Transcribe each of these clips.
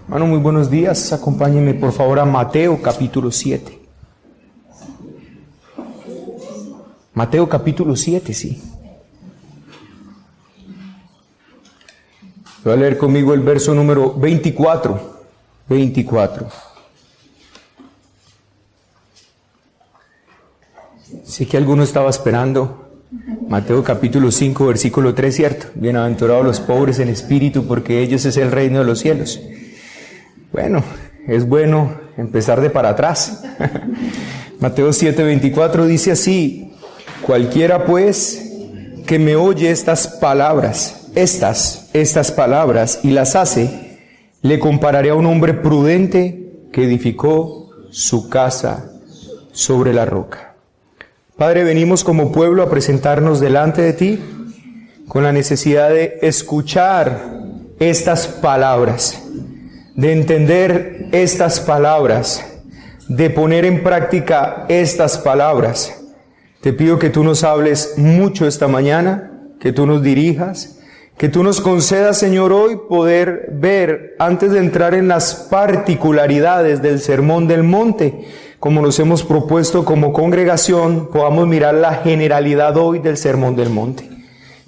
Hermano, muy buenos días. Acompáñenme por favor a Mateo capítulo 7. Mateo capítulo 7, sí. Voy a leer conmigo el verso número 24. 24. Sé que alguno estaba esperando Mateo capítulo 5, versículo 3, ¿cierto? Bienaventurados los pobres en espíritu, porque ellos es el reino de los cielos. Bueno, es bueno empezar de para atrás. Mateo 7, 24 dice así: cualquiera pues que me oye estas palabras, estas palabras y las hace, le compararé a un hombre prudente que edificó su casa sobre la roca. Padre, venimos como pueblo a presentarnos delante de ti con la necesidad de escuchar estas palabras, de entender estas palabras, de poner en práctica estas palabras. Te pido que tú nos hables mucho esta mañana, que tú nos dirijas, que tú nos concedas, Señor, hoy poder ver, antes de entrar en las particularidades del Sermón del Monte, como nos hemos propuesto como congregación, podamos mirar la generalidad hoy del Sermón del Monte.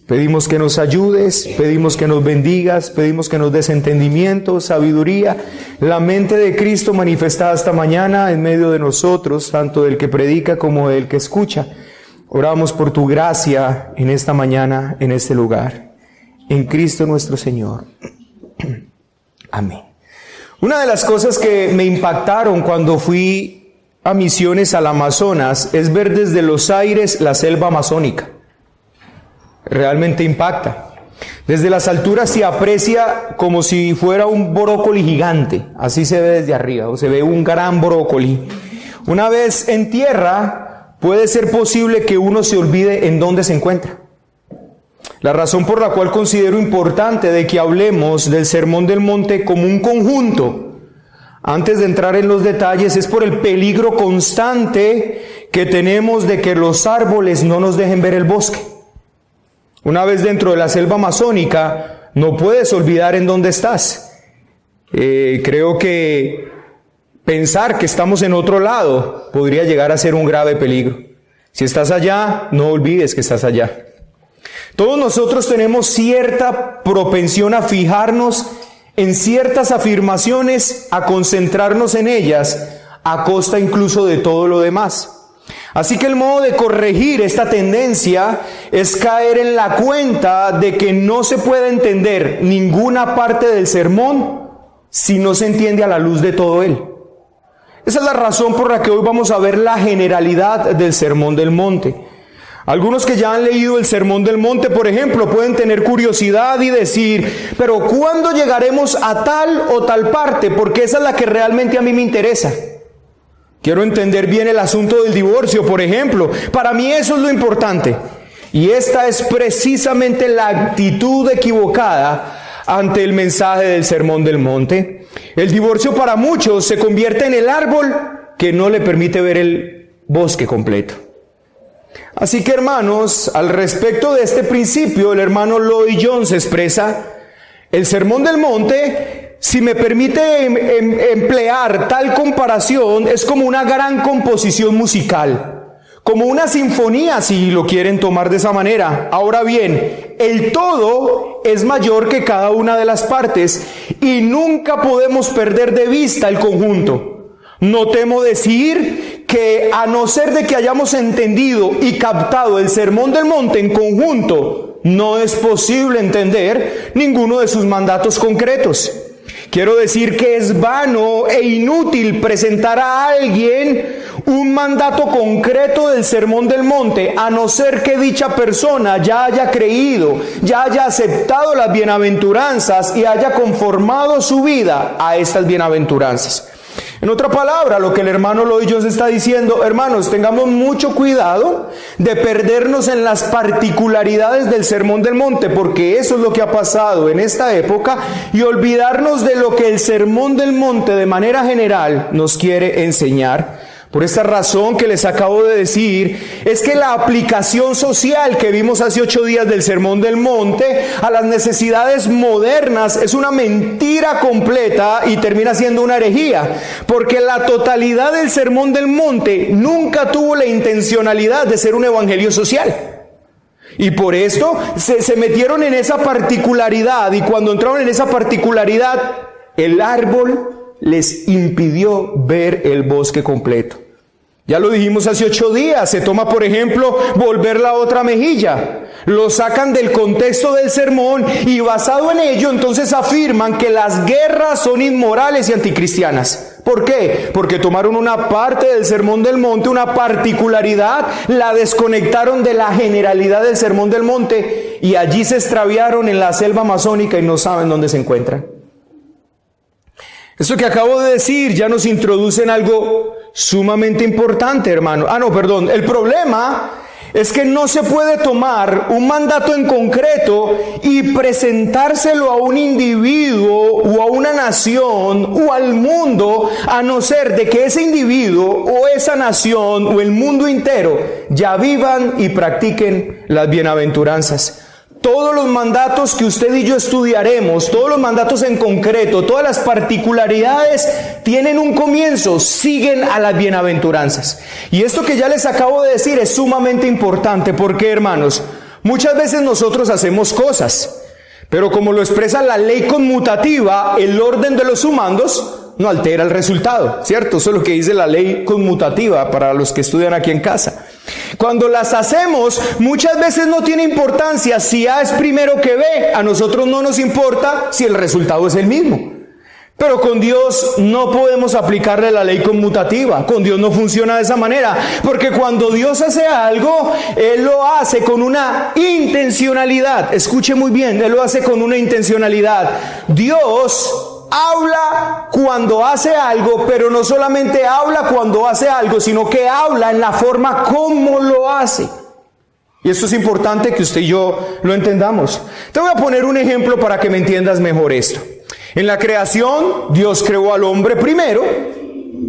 Pedimos que nos ayudes, pedimos que nos bendigas, pedimos que nos des entendimiento, sabiduría, la mente de Cristo manifestada esta mañana en medio de nosotros, tanto del que predica como del que escucha. Oramos por tu gracia en esta mañana, en este lugar. En Cristo nuestro Señor. Amén. Una de las cosas que me impactaron cuando fui a misiones al Amazonas es ver desde los aires la selva amazónica. Realmente impacta. Desde las alturas se aprecia como si fuera un brócoli gigante. Así se ve desde arriba, o se ve un gran brócoli. Una vez en tierra, puede ser posible que uno se olvide en dónde se encuentra. La razón por la cual considero importante de que hablemos del Sermón del Monte como un conjunto, antes de entrar en los detalles, es por el peligro constante que tenemos de que los árboles no nos dejen ver el bosque. Una vez dentro de la selva amazónica, no puedes olvidar en dónde estás. Creo que pensar que estamos en otro lado podría llegar a ser un grave peligro. Si estás allá, no olvides que estás allá. Todos nosotros tenemos cierta propensión a fijarnos en ciertas afirmaciones, a concentrarnos en ellas, a costa incluso de todo lo demás. Así que el modo de corregir esta tendencia es caer en la cuenta de que no se puede entender ninguna parte del sermón si no se entiende a la luz de todo él. Esa es la razón por la que hoy vamos a ver la generalidad del Sermón del Monte. Algunos que ya han leído el Sermón del Monte, por ejemplo, pueden tener curiosidad y decir, pero ¿cuándo llegaremos a tal o tal parte? Porque esa es la que realmente a mí me interesa. Quiero entender bien el asunto del divorcio, por ejemplo. Para mí eso es lo importante. Y esta es precisamente la actitud equivocada ante el mensaje del Sermón del Monte. El divorcio para muchos se convierte en el árbol que no le permite ver el bosque completo. Así que, hermanos, al respecto de este principio, el hermano Lloyd Jones expresa: el Sermón del Monte, si me permite emplear tal comparación, es como una gran composición musical, como una sinfonía, si lo quieren tomar de esa manera. Ahora bien, el todo es mayor que cada una de las partes y nunca podemos perder de vista el conjunto. No temo decir que, a no ser de que hayamos entendido y captado el Sermón del Monte en conjunto, no es posible entender ninguno de sus mandatos concretos. Quiero decir que es vano e inútil presentar a alguien un mandato concreto del Sermón del Monte, a no ser que dicha persona ya haya creído, ya haya aceptado las bienaventuranzas y haya conformado su vida a estas bienaventuranzas. En otra palabra, lo que el hermano Lloyd Jones está diciendo: hermanos, tengamos mucho cuidado de perdernos en las particularidades del Sermón del Monte, porque eso es lo que ha pasado en esta época, y olvidarnos de lo que el Sermón del Monte de manera general nos quiere enseñar. Por esta razón que les acabo de decir, es que la aplicación social que vimos hace 8 días del Sermón del Monte a las necesidades modernas es una mentira completa y termina siendo una herejía, porque la totalidad del Sermón del Monte nunca tuvo la intencionalidad de ser un evangelio social. Y por esto se metieron en esa particularidad, y cuando entraron en esa particularidad, el árbol les impidió ver el bosque completo. Ya lo dijimos hace 8 días, se toma por ejemplo volver la otra mejilla. Lo sacan del contexto del sermón y basado en ello entonces afirman que las guerras son inmorales y anticristianas. ¿Por qué? Porque tomaron una parte del Sermón del Monte, una particularidad, la desconectaron de la generalidad del Sermón del Monte y allí se extraviaron en la selva amazónica y no saben dónde se encuentran. Esto que acabo de decir ya nos introduce en algo sumamente importante, hermano. El problema es que no se puede tomar un mandato en concreto y presentárselo a un individuo o a una nación o al mundo, a no ser de que ese individuo o esa nación o el mundo entero ya vivan y practiquen las bienaventuranzas. Todos los mandatos que usted y yo estudiaremos, todos los mandatos en concreto, todas las particularidades tienen un comienzo, siguen a las bienaventuranzas. Y esto que ya les acabo de decir es sumamente importante porque, hermanos, muchas veces nosotros hacemos cosas, pero como lo expresa la ley conmutativa, el orden de los sumandos no altera el resultado, ¿cierto? Eso es lo que dice la ley conmutativa para los que estudian aquí en casa. Cuando las hacemos, muchas veces no tiene importancia si A es primero que B, a nosotros no nos importa si el resultado es el mismo. Pero con Dios no podemos aplicarle la ley conmutativa, con Dios no funciona de esa manera, porque cuando Dios hace algo, Él lo hace con una intencionalidad. Escuche muy bien, Él lo hace con una intencionalidad. Dios habla cuando hace algo, pero no solamente habla cuando hace algo, sino que habla en la forma como lo hace. Y esto es importante que usted y yo lo entendamos. Te voy a poner un ejemplo para que me entiendas mejor esto. En la creación, Dios creó al hombre primero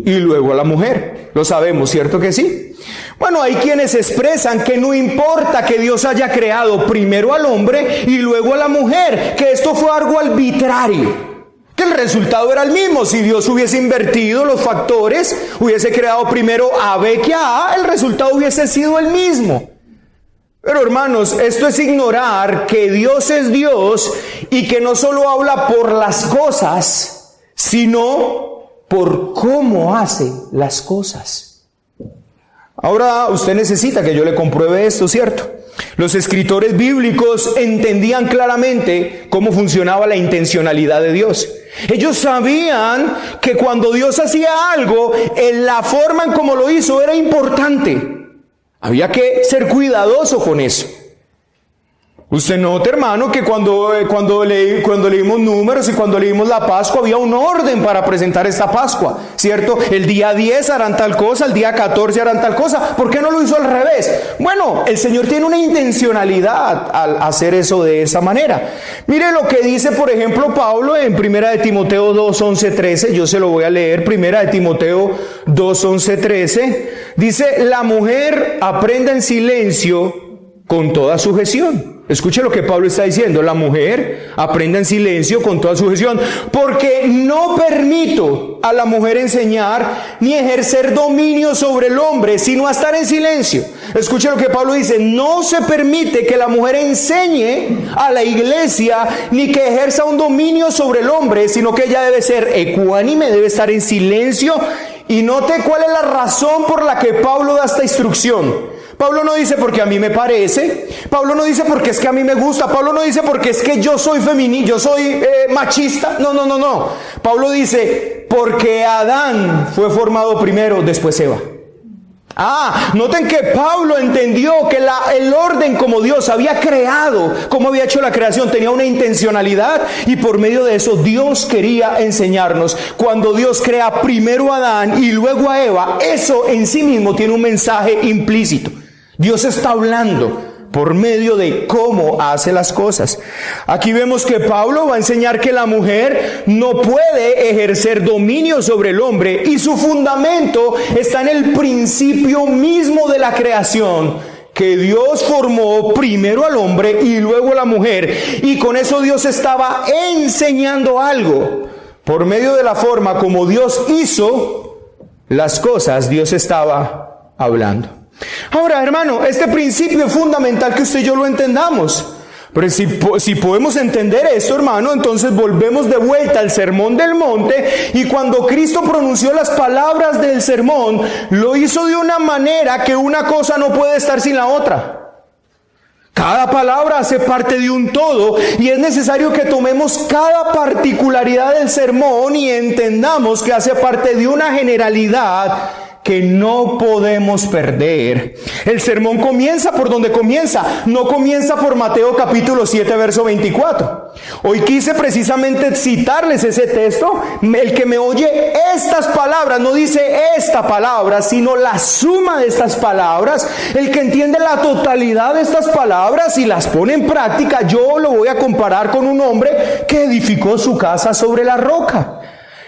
y luego a la mujer. Lo sabemos, ¿cierto que sí? Bueno, hay quienes expresan que no importa que Dios haya creado primero al hombre y luego a la mujer, que esto fue algo arbitrario, que el resultado era el mismo. Si Dios hubiese invertido los factores, hubiese creado primero a B que a A, el resultado hubiese sido el mismo. Pero hermanos, esto es ignorar que Dios es Dios y que no solo habla por las cosas, sino por cómo hace las cosas. Ahora usted necesita que yo le compruebe esto, ¿cierto? Los escritores bíblicos entendían claramente cómo funcionaba la intencionalidad de Dios. Ellos sabían que cuando Dios hacía algo, en la forma en cómo lo hizo era importante. Había que ser cuidadoso con eso. Usted nota, hermano, que cuando leímos Números y cuando leímos la Pascua, había un orden para presentar esta Pascua, ¿cierto? El día 10 harán tal cosa, el día 14 harán tal cosa. ¿Por qué no lo hizo al revés? Bueno, el Señor tiene una intencionalidad al hacer eso de esa manera. Mire lo que dice, por ejemplo, Pablo en 1 de Timoteo 2, 11, 13. Yo se lo voy a leer. 1 de Timoteo 2, 11, 13. Dice, la mujer aprenda en silencio con toda sujeción. Escuche lo que Pablo está diciendo. La mujer aprenda en silencio con toda sujeción, porque no permito a la mujer enseñar ni ejercer dominio sobre el hombre, sino a estar en silencio. Escuche lo que Pablo dice. No se permite que la mujer enseñe a la iglesia ni que ejerza un dominio sobre el hombre, sino que ella debe ser ecuánime, debe estar en silencio. Y note cuál es la razón por la que Pablo da esta instrucción. Pablo no dice porque a mí me parece, Pablo no dice porque es que a mí me gusta, Pablo no dice porque es que yo soy feminista, yo soy machista, no. Pablo dice porque Adán fue formado primero, después Eva. Noten que Pablo entendió que el orden como Dios había creado, como había hecho la creación, tenía una intencionalidad, y por medio de eso Dios quería enseñarnos. Cuando Dios crea primero a Adán y luego a Eva, eso en sí mismo tiene un mensaje implícito. Dios está hablando por medio de cómo hace las cosas. Aquí vemos que Pablo va a enseñar que la mujer no puede ejercer dominio sobre el hombre y su fundamento está en el principio mismo de la creación, que Dios formó primero al hombre y luego a la mujer, y con eso Dios estaba enseñando algo. Por medio de la forma como Dios hizo las cosas, Dios estaba hablando. Ahora, hermano, este principio es fundamental que usted y yo lo entendamos. Pero si podemos entender esto, hermano, entonces volvemos de vuelta al sermón del monte, y cuando Cristo pronunció las palabras del sermón, lo hizo de una manera que una cosa no puede estar sin la otra. Cada palabra hace parte de un todo, y es necesario que tomemos cada particularidad del sermón y entendamos que hace parte de una generalidad que no podemos perder. El sermón comienza por donde comienza, no comienza por Mateo capítulo 7, verso 24. Hoy quise precisamente citarles ese texto. El que me oye estas palabras, no dice esta palabra, sino la suma de estas palabras. El que entiende la totalidad de estas palabras y las pone en práctica, yo lo voy a comparar con un hombre que edificó su casa sobre la roca.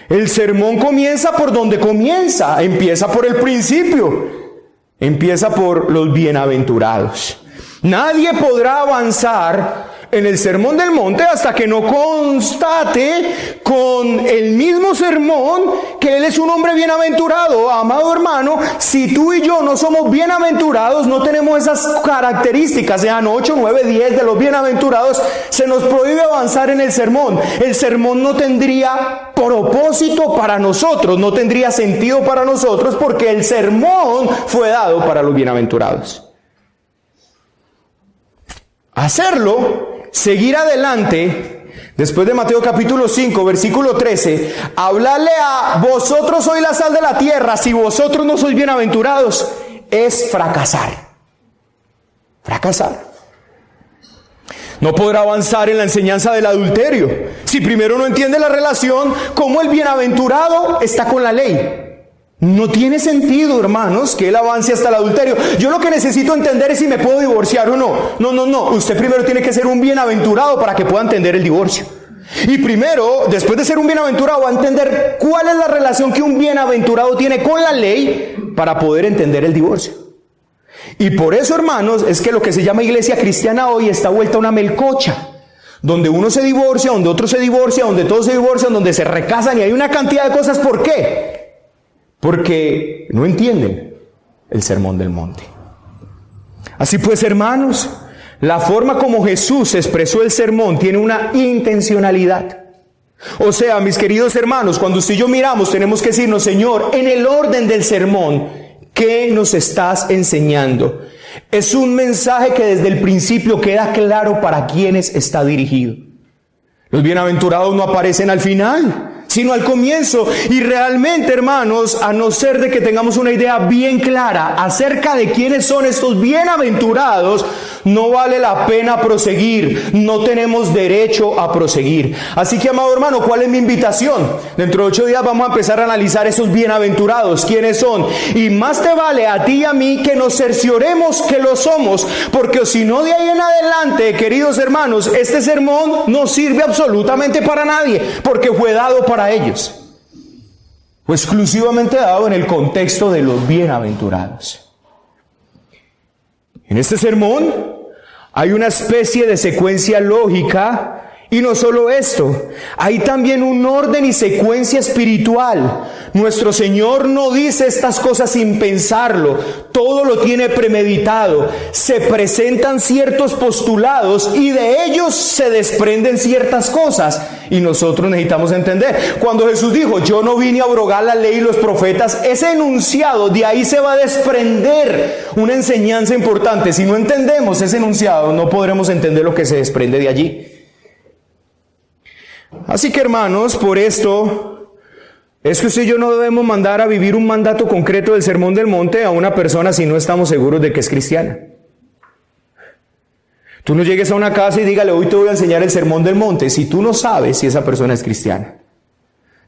El sermón comienza por donde comienza, empieza por el principio, empieza por los bienaventurados. Nadie podrá avanzar en el sermón del monte hasta que no constate con el mismo sermón que él es un hombre bienaventurado. Amado hermano, si tú y yo no somos bienaventurados, no tenemos esas características, sean 8, 9, 10 de los bienaventurados, se nos prohíbe avanzar en el sermón. El sermón no tendría propósito para nosotros, no tendría sentido para nosotros, porque el sermón fue dado para los bienaventurados. Hacerlo, seguir adelante, después de Mateo capítulo 5, versículo 13, hablarle a vosotros sois la sal de la tierra, si vosotros no sois bienaventurados, es fracasar. Fracasar. No podrá avanzar en la enseñanza del adulterio si primero no entiende la relación, cómo el bienaventurado está con la ley. No tiene sentido, hermanos, que él avance hasta el adulterio. Yo lo que necesito entender es si me puedo divorciar o no. No. Usted primero tiene que ser un bienaventurado para que pueda entender el divorcio. Y primero, después de ser un bienaventurado, va a entender cuál es la relación que un bienaventurado tiene con la ley para poder entender el divorcio. Y por eso, hermanos, es que lo que se llama iglesia cristiana hoy está vuelta una melcocha, donde uno se divorcia, donde otro se divorcia, donde todos se divorcian, donde se recasan, y hay una cantidad de cosas. ¿Por qué? Porque no entienden el sermón del monte. Así pues, hermanos, la forma como Jesús expresó el sermón tiene una intencionalidad. O sea, mis queridos hermanos, cuando usted y yo miramos, tenemos que decirnos: Señor, en el orden del sermón, ¿qué nos estás enseñando? Es un mensaje que desde el principio queda claro para quienes está dirigido. Los bienaventurados no aparecen al final, sino al comienzo. Y realmente, hermanos, a no ser de que tengamos una idea bien clara acerca de quiénes son estos bienaventurados, no vale la pena proseguir, no tenemos derecho a proseguir. Así que, amado hermano, ¿cuál es mi invitación? Dentro de 8 días vamos a empezar a analizar esos bienaventurados, quiénes son. Y más te vale a ti y a mí que nos cercioremos que lo somos, porque si no, de ahí en adelante, queridos hermanos, este sermón no sirve absolutamente para nadie, porque fue dado para ellos. Fue exclusivamente dado en el contexto de los bienaventurados. En este sermón hay una especie de secuencia lógica, y no solo esto, hay también un orden y secuencia espiritual. Nuestro Señor no dice estas cosas sin pensarlo, todo lo tiene premeditado. Se presentan ciertos postulados y de ellos se desprenden ciertas cosas, y nosotros necesitamos entender. Cuando Jesús dijo: yo no vine a abrogar la ley y los profetas, ese enunciado, de ahí se va a desprender una enseñanza importante. Si no entendemos ese enunciado, no podremos entender lo que se desprende de allí. Así que, hermanos, por esto es que usted y yo no debemos mandar a vivir un mandato concreto del Sermón del Monte a una persona si no estamos seguros de que es cristiana. Tú no llegues a una casa y dígale: hoy te voy a enseñar el Sermón del Monte, si tú no sabes si esa persona es cristiana.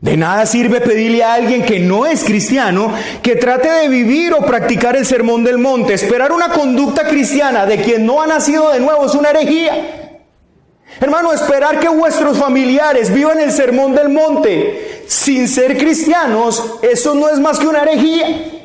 De nada sirve pedirle a alguien que no es cristiano que trate de vivir o practicar el sermón del monte. Esperar una conducta cristiana de quien no ha nacido de nuevo es una herejía. Hermano, esperar que vuestros familiares vivan el sermón del monte sin ser cristianos, eso no es más que una herejía.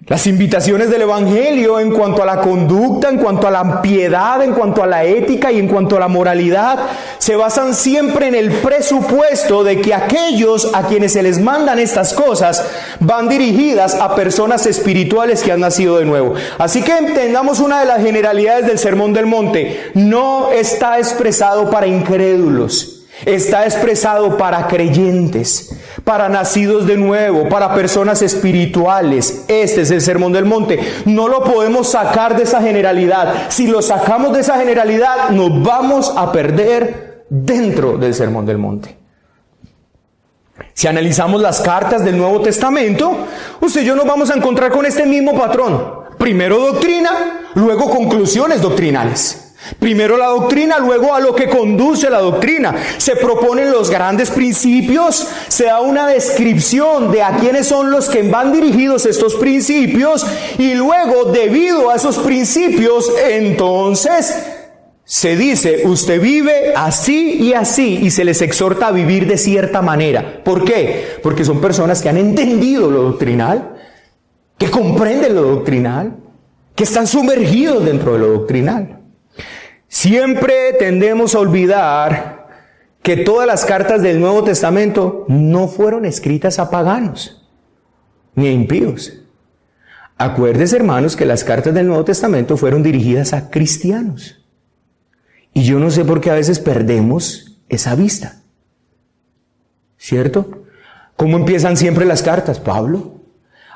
Las invitaciones del Evangelio en cuanto a la conducta, en cuanto a la piedad, en cuanto a la ética y en cuanto a la moralidad, se basan siempre en el presupuesto de que aquellos a quienes se les mandan estas cosas van dirigidas a personas espirituales que han nacido de nuevo. Así que entendamos una de las generalidades del Sermón del Monte. No está expresado para incrédulos. Está expresado para creyentes, para nacidos de nuevo, para personas espirituales. Este es el Sermón del Monte. No lo podemos sacar de esa generalidad. Si lo sacamos de esa generalidad, nos vamos a perder dentro del Sermón del Monte. Si analizamos las cartas del Nuevo Testamento, usted y yo nos vamos a encontrar con este mismo patrón. Primero doctrina, luego conclusiones doctrinales. Primero la doctrina, luego a lo que conduce la doctrina. Se proponen los grandes principios, se da una descripción de a quiénes son los que van dirigidos estos principios y luego, debido a esos principios, entonces se dice, usted vive así y se les exhorta a vivir de cierta manera. ¿Por qué? Porque son personas que han entendido lo doctrinal, que comprenden lo doctrinal, que están sumergidos dentro de lo doctrinal. Siempre tendemos a olvidar que todas las cartas del Nuevo Testamento no fueron escritas a paganos ni a impíos. Acuérdense, hermanos, que las cartas del Nuevo Testamento fueron dirigidas a cristianos. Y yo no sé por qué a veces perdemos esa vista. ¿Cierto? ¿Cómo empiezan siempre las cartas? Pablo,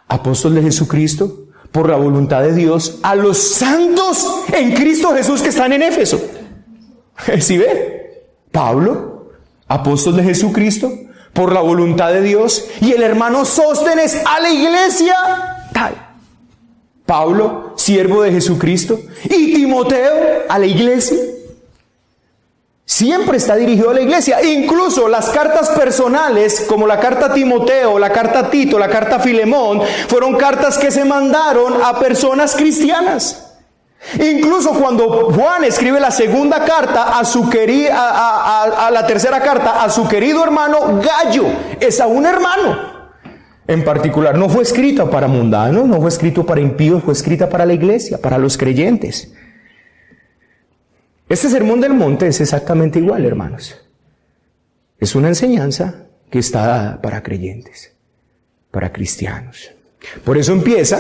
apóstol de Jesucristo, por la voluntad de Dios, a los santos en Cristo Jesús que están en Éfeso. ¿Sí ve? Pablo, apóstol de Jesucristo, por la voluntad de Dios, y el hermano Sóstenes a la iglesia tal. Pablo, siervo de Jesucristo, y Timoteo a la iglesia. Siempre está dirigido a la iglesia. Incluso las cartas personales, como la carta a Timoteo, la carta a Tito, la carta a Filemón, fueron cartas que se mandaron a personas cristianas. Incluso cuando Juan escribe la segunda carta a la tercera carta a su querido hermano Gallo, es a un hermano en particular. No fue escrita para mundanos, no fue escrito para impíos, fue escrita para la iglesia, para los creyentes. Este Sermón del Monte es exactamente igual, hermanos. Es una enseñanza que está dada para creyentes, para cristianos. Por eso empieza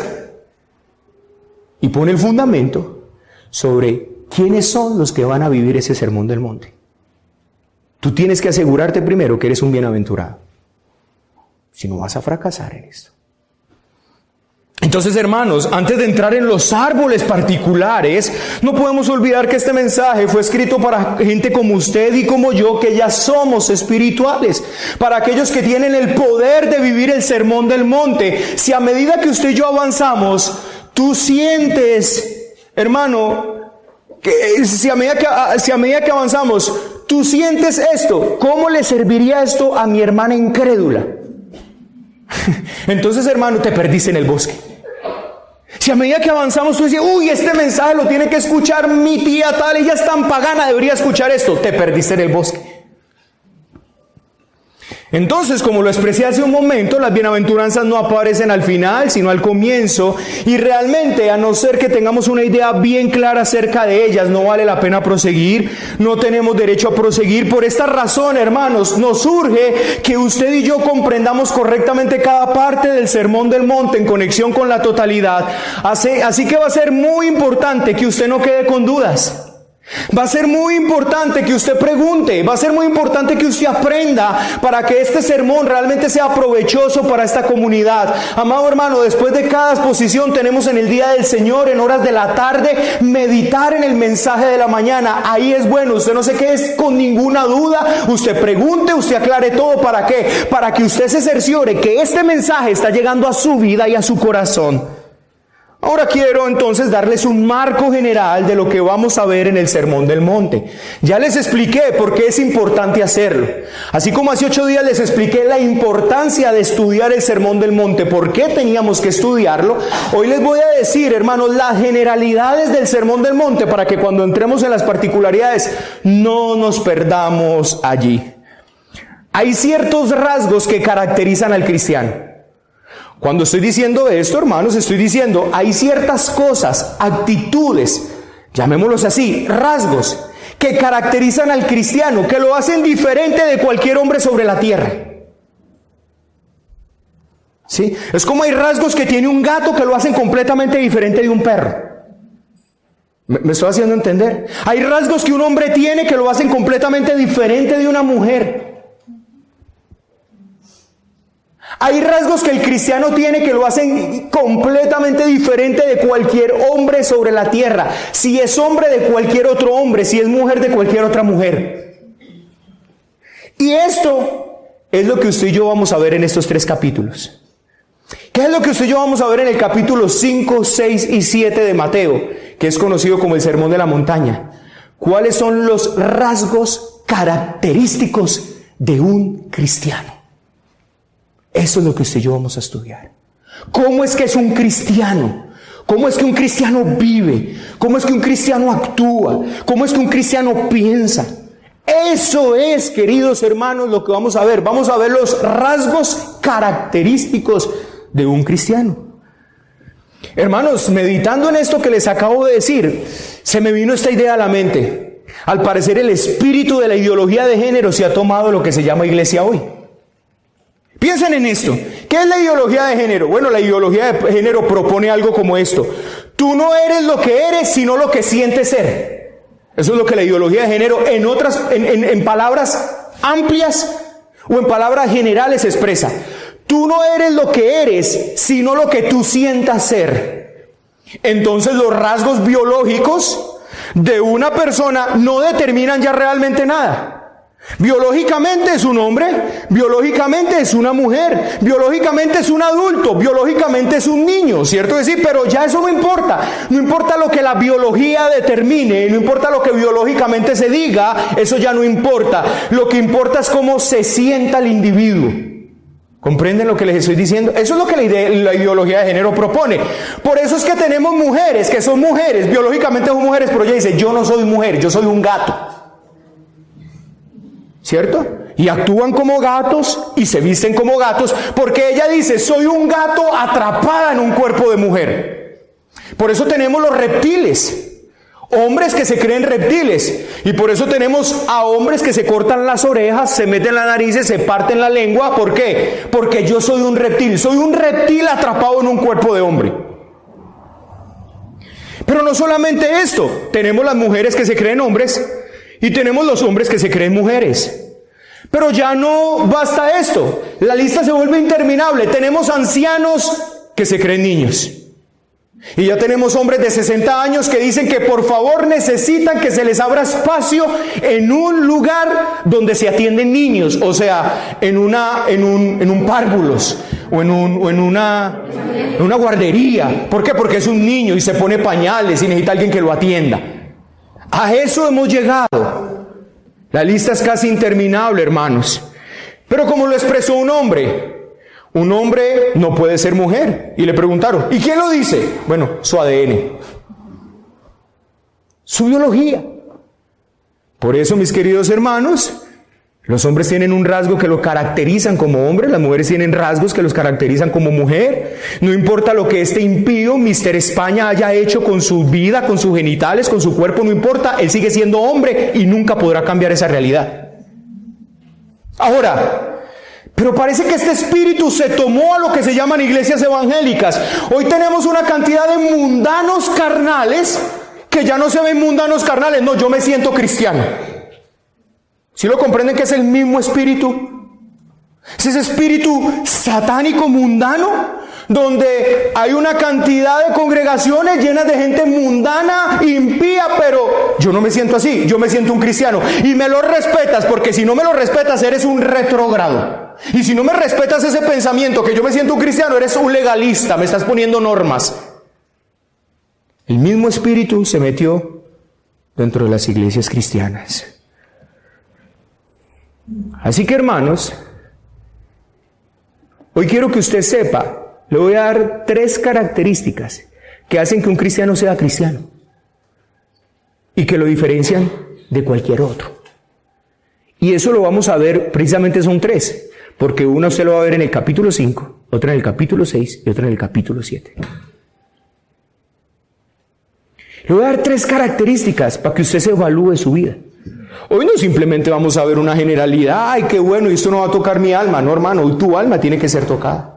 y pone el fundamento sobre quiénes son los que van a vivir ese Sermón del Monte. Tú tienes que asegurarte primero que eres un bienaventurado. Si no, vas a fracasar en esto. Entonces, hermanos, antes de entrar en los árboles particulares, no podemos olvidar que este mensaje fue escrito para gente como usted y como yo, que ya somos espirituales, para aquellos que tienen el poder de vivir el Sermón del Monte. Si a medida que usted y yo avanzamos, tú sientes, hermano, que si a medida que avanzamos, tú sientes esto, ¿cómo le serviría esto a mi hermana incrédula? Entonces, hermano, te perdiste en el bosque. Si a medida que avanzamos tú dices, uy, este mensaje lo tiene que escuchar mi tía tal, ella es tan pagana, debería escuchar esto, te perdiste en el bosque. Entonces, como lo expresé hace un momento, las bienaventuranzas no aparecen al final, sino al comienzo, y realmente, a no ser que tengamos una idea bien clara acerca de ellas, no vale la pena proseguir, no tenemos derecho a proseguir. Por esta razón, hermanos, nos urge que usted y yo comprendamos correctamente cada parte del Sermón del Monte en conexión con la totalidad. Así que va a ser muy importante que usted no quede con dudas. Va a ser muy importante que usted pregunte, va a ser muy importante que usted aprenda para que este sermón realmente sea provechoso para esta comunidad. Amado hermano, después de cada exposición tenemos en el día del Señor, en horas de la tarde, meditar en el mensaje de la mañana. Ahí es bueno, usted no se quede con ninguna duda, usted pregunte, usted aclare todo. ¿Para qué? Para que usted se cerciore que este mensaje está llegando a su vida y a su corazón. Ahora quiero entonces darles un marco general de lo que vamos a ver en el Sermón del Monte. Ya les expliqué por qué es importante hacerlo. Así como hace 8 días les expliqué la importancia de estudiar el Sermón del Monte, por qué teníamos que estudiarlo, hoy les voy a decir, hermanos, las generalidades del Sermón del Monte para que cuando entremos en las particularidades no nos perdamos allí. Hay ciertos rasgos que caracterizan al cristiano. Cuando estoy diciendo esto, hermanos, estoy diciendo, hay ciertas cosas, actitudes, llamémoslos así, rasgos, que caracterizan al cristiano, que lo hacen diferente de cualquier hombre sobre la tierra. ¿Sí? Es como hay rasgos que tiene un gato que lo hacen completamente diferente de un perro. ¿Me estoy haciendo entender? Hay rasgos que un hombre tiene que lo hacen completamente diferente de una mujer. Hay rasgos que el cristiano tiene que lo hacen completamente diferente de cualquier hombre sobre la tierra. Si es hombre, de cualquier otro hombre. Si es mujer, de cualquier otra mujer. Y esto es lo que usted y yo vamos a ver en estos 3 capítulos. ¿Qué es lo que usted y yo vamos a ver en el capítulo 5, 6 y 7 de Mateo, que es conocido como el Sermón de la Montaña? ¿Cuáles son los rasgos característicos de un cristiano? Eso es lo que usted y yo vamos a estudiar. ¿Cómo es que es un cristiano? ¿Cómo es que un cristiano vive? ¿Cómo es que un cristiano actúa? ¿Cómo es que un cristiano piensa? Eso es, queridos hermanos, lo que vamos a ver. Vamos a ver los rasgos característicos de un cristiano. Hermanos, meditando en esto que les acabo de decir, se me vino esta idea a la mente. Al parecer el espíritu de la ideología de género se ha tomado lo que se llama iglesia hoy. Piensen en esto. ¿Qué es la ideología de género? Bueno, la ideología de género propone algo como esto. Tú no eres lo que eres, sino lo que sientes ser. Eso es lo que la ideología de género en palabras amplias o en palabras generales expresa. Tú no eres lo que eres, sino lo que tú sientas ser. Entonces los rasgos biológicos de una persona no determinan ya realmente nada. Biológicamente es un hombre, biológicamente es una mujer, biológicamente es un adulto, biológicamente es un niño, ¿cierto que sí? Pero ya eso no importa. No importa lo que la biología determine, no importa lo que biológicamente se diga, eso ya no importa. Lo que importa es cómo se sienta el individuo. ¿Comprenden lo que les estoy diciendo? Eso es lo que la ideología de género propone. Por eso es que tenemos mujeres que son mujeres, biológicamente son mujeres, pero ella dice, yo no soy mujer, yo soy un gato. ¿Cierto? Y actúan como gatos y se visten como gatos porque ella dice, soy un gato atrapada en un cuerpo de mujer. Por eso tenemos los reptiles, hombres que se creen reptiles. Y por eso tenemos a hombres que se cortan las orejas, se meten la nariz, se parten la lengua. ¿Por qué? Porque yo soy un reptil atrapado en un cuerpo de hombre. Pero no solamente esto, tenemos las mujeres que se creen hombres y tenemos los hombres que se creen mujeres. Pero ya no basta esto. La lista se vuelve interminable. Tenemos ancianos que se creen niños. Y ya tenemos hombres de 60 años que dicen que por favor necesitan que se les abra espacio en un lugar donde se atienden niños. O sea, en un párvulos o en una guardería. ¿Por qué? Porque es un niño y se pone pañales y necesita alguien que lo atienda. A eso hemos llegado. La lista es casi interminable, hermanos. Pero como lo expresó un hombre no puede ser mujer. Y le preguntaron, ¿y quién lo dice? Bueno, su ADN, su biología. Por eso, mis queridos hermanos, los hombres tienen un rasgo que lo caracterizan como hombre, las mujeres tienen rasgos que los caracterizan como mujer. No importa lo que este impío Mr. España haya hecho con su vida, con sus genitales, con su cuerpo, no importa, él sigue siendo hombre y nunca podrá cambiar esa realidad. Ahora, pero parece que este espíritu se tomó a lo que se llaman iglesias evangélicas. Hoy tenemos una cantidad de mundanos carnales que ya no se ven mundanos carnales. No, yo me siento cristiano. ¿Sí lo comprenden que es el mismo espíritu? Es ese espíritu satánico mundano, donde hay una cantidad de congregaciones llenas de gente mundana, impía, pero yo no me siento así, yo me siento un cristiano. Y me lo respetas, porque si no me lo respetas, eres un retrógrado. Y si no me respetas ese pensamiento, que yo me siento un cristiano, eres un legalista, me estás poniendo normas. El mismo espíritu se metió dentro de las iglesias cristianas. Así que, hermanos, hoy quiero que usted sepa, le voy a dar 3 características que hacen que un cristiano sea cristiano y que lo diferencian de cualquier otro. Y eso lo vamos a ver, precisamente son 3, porque una usted lo va a ver en el capítulo 5, otra en el capítulo 6 y otra en el capítulo 7. Le voy a dar 3 características para que usted se evalúe su vida. Hoy no simplemente vamos a ver una generalidad, ay, qué bueno, y esto no va a tocar mi alma. No, hermano, hoy tu alma tiene que ser tocada.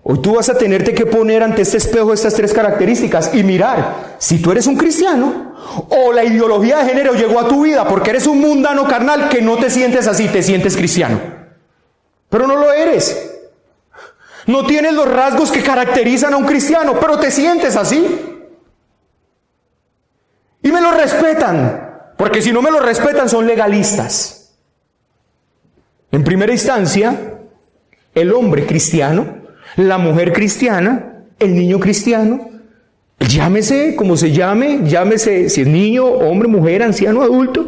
Hoy tú vas a tenerte que poner ante este espejo estas 3 características y mirar si tú eres un cristiano o la ideología de género llegó a tu vida porque eres un mundano carnal que no te sientes así, te sientes cristiano. Pero no lo eres. No tienes los rasgos que caracterizan a un cristiano, pero te sientes así. Y me lo respetan, porque si no me lo respetan son legalistas. En primera instancia, el hombre cristiano, la mujer cristiana, el niño cristiano, llámese como se llame, llámese si es niño, hombre, mujer, anciano, adulto,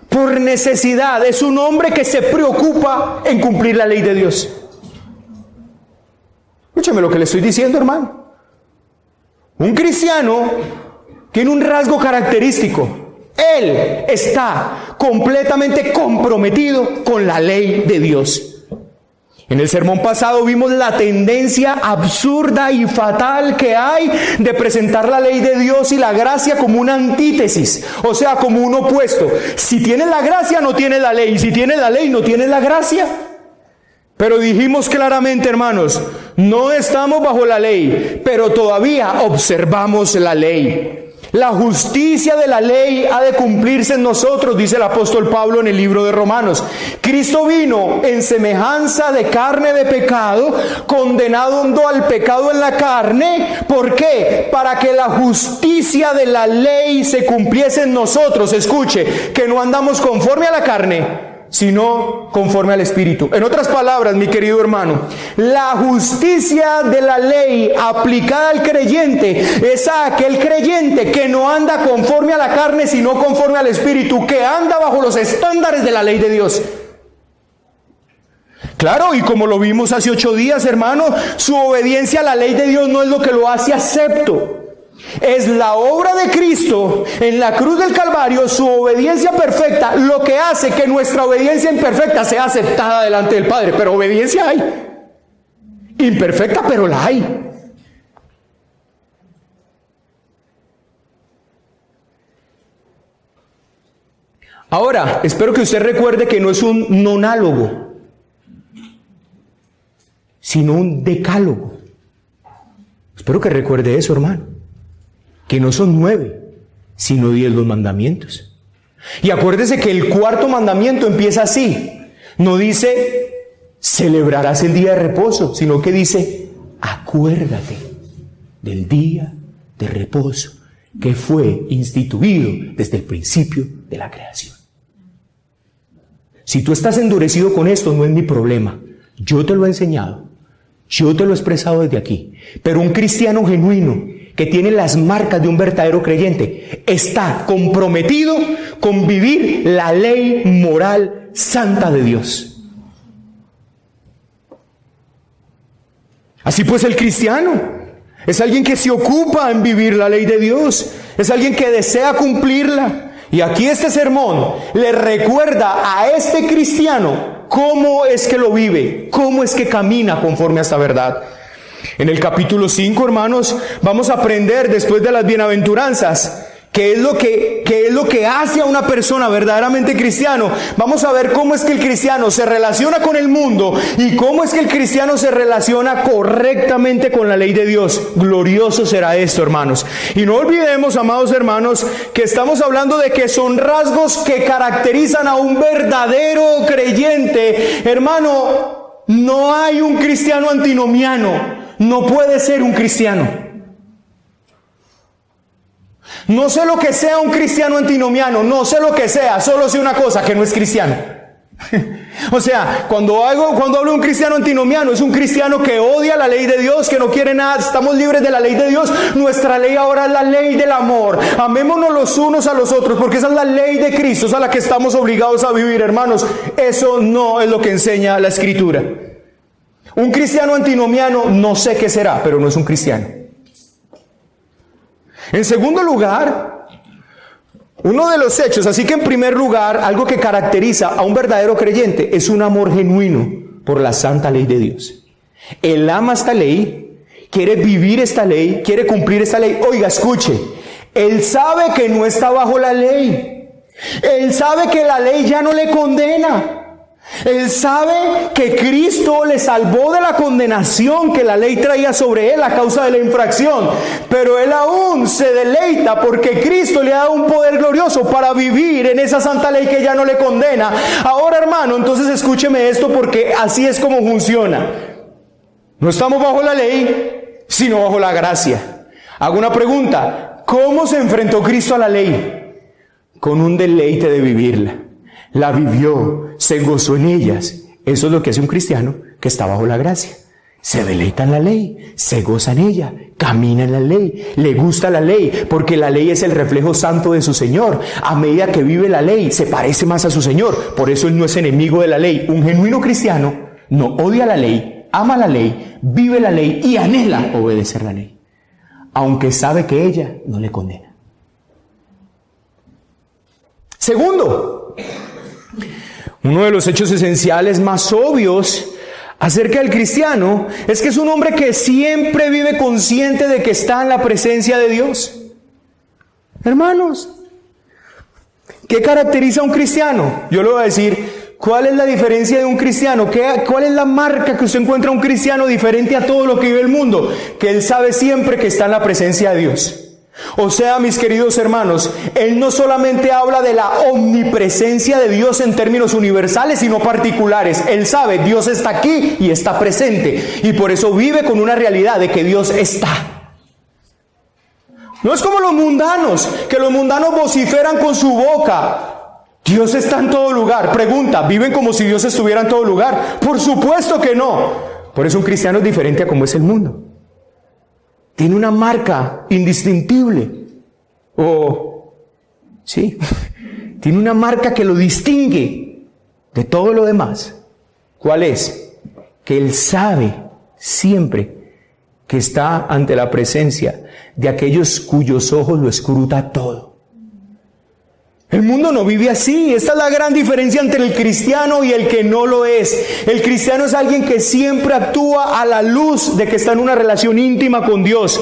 por necesidad, es un hombre que se preocupa en cumplir la ley de Dios. Escúchame lo que le estoy diciendo, hermano. Un cristiano tiene un rasgo característico. Él está completamente comprometido con la ley de Dios. En el sermón pasado vimos la tendencia absurda y fatal que hay de presentar la ley de Dios y la gracia como una antítesis, o sea, como un opuesto. Si tienes la gracia, no tienes la ley, y si tienes la ley, no tienes la gracia. Pero dijimos claramente, hermanos, no estamos bajo la ley, pero todavía observamos la ley. La justicia de la ley ha de cumplirse en nosotros, dice el apóstol Pablo en el libro de Romanos. Cristo vino en semejanza de carne de pecado, condenando al pecado en la carne. ¿Por qué? Para que la justicia de la ley se cumpliese en nosotros. Escuche, que no andamos conforme a la carne, sino conforme al Espíritu. En otras palabras, mi querido hermano, la justicia de la ley aplicada al creyente es a aquel creyente que no anda conforme a la carne, sino conforme al Espíritu, que anda bajo los estándares de la ley de Dios. Claro, y como lo vimos hace 8 días, hermano, su obediencia a la ley de Dios no es lo que lo hace acepto. Es la obra de Cristo en la cruz del Calvario, su obediencia perfecta, lo que hace que nuestra obediencia imperfecta sea aceptada delante del Padre. Pero obediencia hay. Imperfecta, pero la hay. Ahora, espero que usted recuerde que no es un nonálogo, sino un decálogo. Espero que recuerde eso, hermano. Que no son 9, sino 10 los mandamientos. Y acuérdese que el 4º mandamiento empieza así. No dice, celebrarás el día de reposo, sino que dice, acuérdate del día de reposo que fue instituido desde el principio de la creación. Si tú estás endurecido con esto, no es mi problema. Yo te lo he enseñado. Yo te lo he expresado desde aquí. Pero un cristiano genuino, que tiene las marcas de un verdadero creyente, está comprometido con vivir la ley moral santa de Dios. Así pues, el cristiano es alguien que se ocupa en vivir la ley de Dios, es alguien que desea cumplirla. Y aquí este sermón le recuerda a este cristiano cómo es que lo vive, cómo es que camina conforme a esta verdad. En el capítulo 5, hermanos, vamos a aprender después de las bienaventuranzas qué es lo que hace a una persona verdaderamente cristiano. Vamos a ver cómo es que el cristiano se relaciona con el mundo y cómo es que el cristiano se relaciona correctamente con la ley de Dios. Glorioso será esto, hermanos. Y no olvidemos, amados hermanos, que estamos hablando de que son rasgos que caracterizan a un verdadero creyente. Hermano, no hay un cristiano antinomiano. No puede ser un cristiano. No sé lo que sea un cristiano antinomiano, no sé lo que sea, solo sé una cosa, que no es cristiano. O sea, cuando hablo de un cristiano antinomiano, es un cristiano que odia la ley de Dios, que no quiere nada, estamos libres de la ley de Dios. Nuestra ley ahora es la ley del amor. Amémonos los unos a los otros, porque esa es la ley de Cristo, es a la que estamos obligados a vivir, hermanos. Eso no es lo que enseña la Escritura. Un cristiano antinomiano, no sé qué será, pero no es un cristiano. En segundo lugar, uno de los hechos, así que en primer lugar, algo que caracteriza a un verdadero creyente es un amor genuino por la santa ley de Dios. Él ama esta ley, quiere vivir esta ley, quiere cumplir esta ley. Oiga, escuche, él sabe que no está bajo la ley. Él sabe que la ley ya no le condena. Él sabe que Cristo le salvó de la condenación que la ley traía sobre él a causa de la infracción. Pero él aún se deleita porque Cristo le ha dado un poder glorioso para vivir en esa santa ley que ya no le condena. Ahora, hermano, entonces escúcheme esto, porque así es como funciona. No estamos bajo la ley, sino bajo la gracia. Hago una pregunta: ¿cómo se enfrentó Cristo a la ley? Con un deleite de vivirla. La vivió, se gozó en ellas. Eso es lo que hace un cristiano que está bajo la gracia. Se deleita en la ley, se goza en ella, camina en la ley, le gusta la ley, porque la ley es el reflejo santo de su Señor. A medida que vive la ley, se parece más a su Señor. Por eso él no es enemigo de la ley. Un genuino cristiano no odia la ley, ama la ley, vive la ley y anhela obedecer la ley, aunque sabe que ella no le condena. Segundo, uno de los hechos esenciales más obvios acerca del cristiano es que es un hombre que siempre vive consciente de que está en la presencia de Dios. Hermanos, ¿qué caracteriza a un cristiano? Yo le voy a decir, ¿cuál es la diferencia de un cristiano? ¿Cuál es la marca que usted encuentra a un cristiano diferente a todo lo que vive el mundo? Que él sabe siempre que está en la presencia de Dios. O sea, mis queridos hermanos, él no solamente habla de la omnipresencia de Dios en términos universales, sino particulares. Él sabe, Dios está aquí y está presente, y por eso vive con una realidad de que Dios está. No es como los mundanos, que los mundanos vociferan con su boca: Dios está en todo lugar. Pregunta, ¿viven como si Dios estuviera en todo lugar? Por supuesto que no. Por eso un cristiano es diferente a cómo es el mundo. Tiene una marca indistintible. Sí, tiene una marca que lo distingue de todo lo demás. ¿Cuál es? Que él sabe siempre que está ante la presencia de aquellos cuyos ojos lo escruta todo. El mundo no vive así. Esta es la gran diferencia entre el cristiano y el que no lo es. El cristiano es alguien que siempre actúa a la luz de que está en una relación íntima con Dios.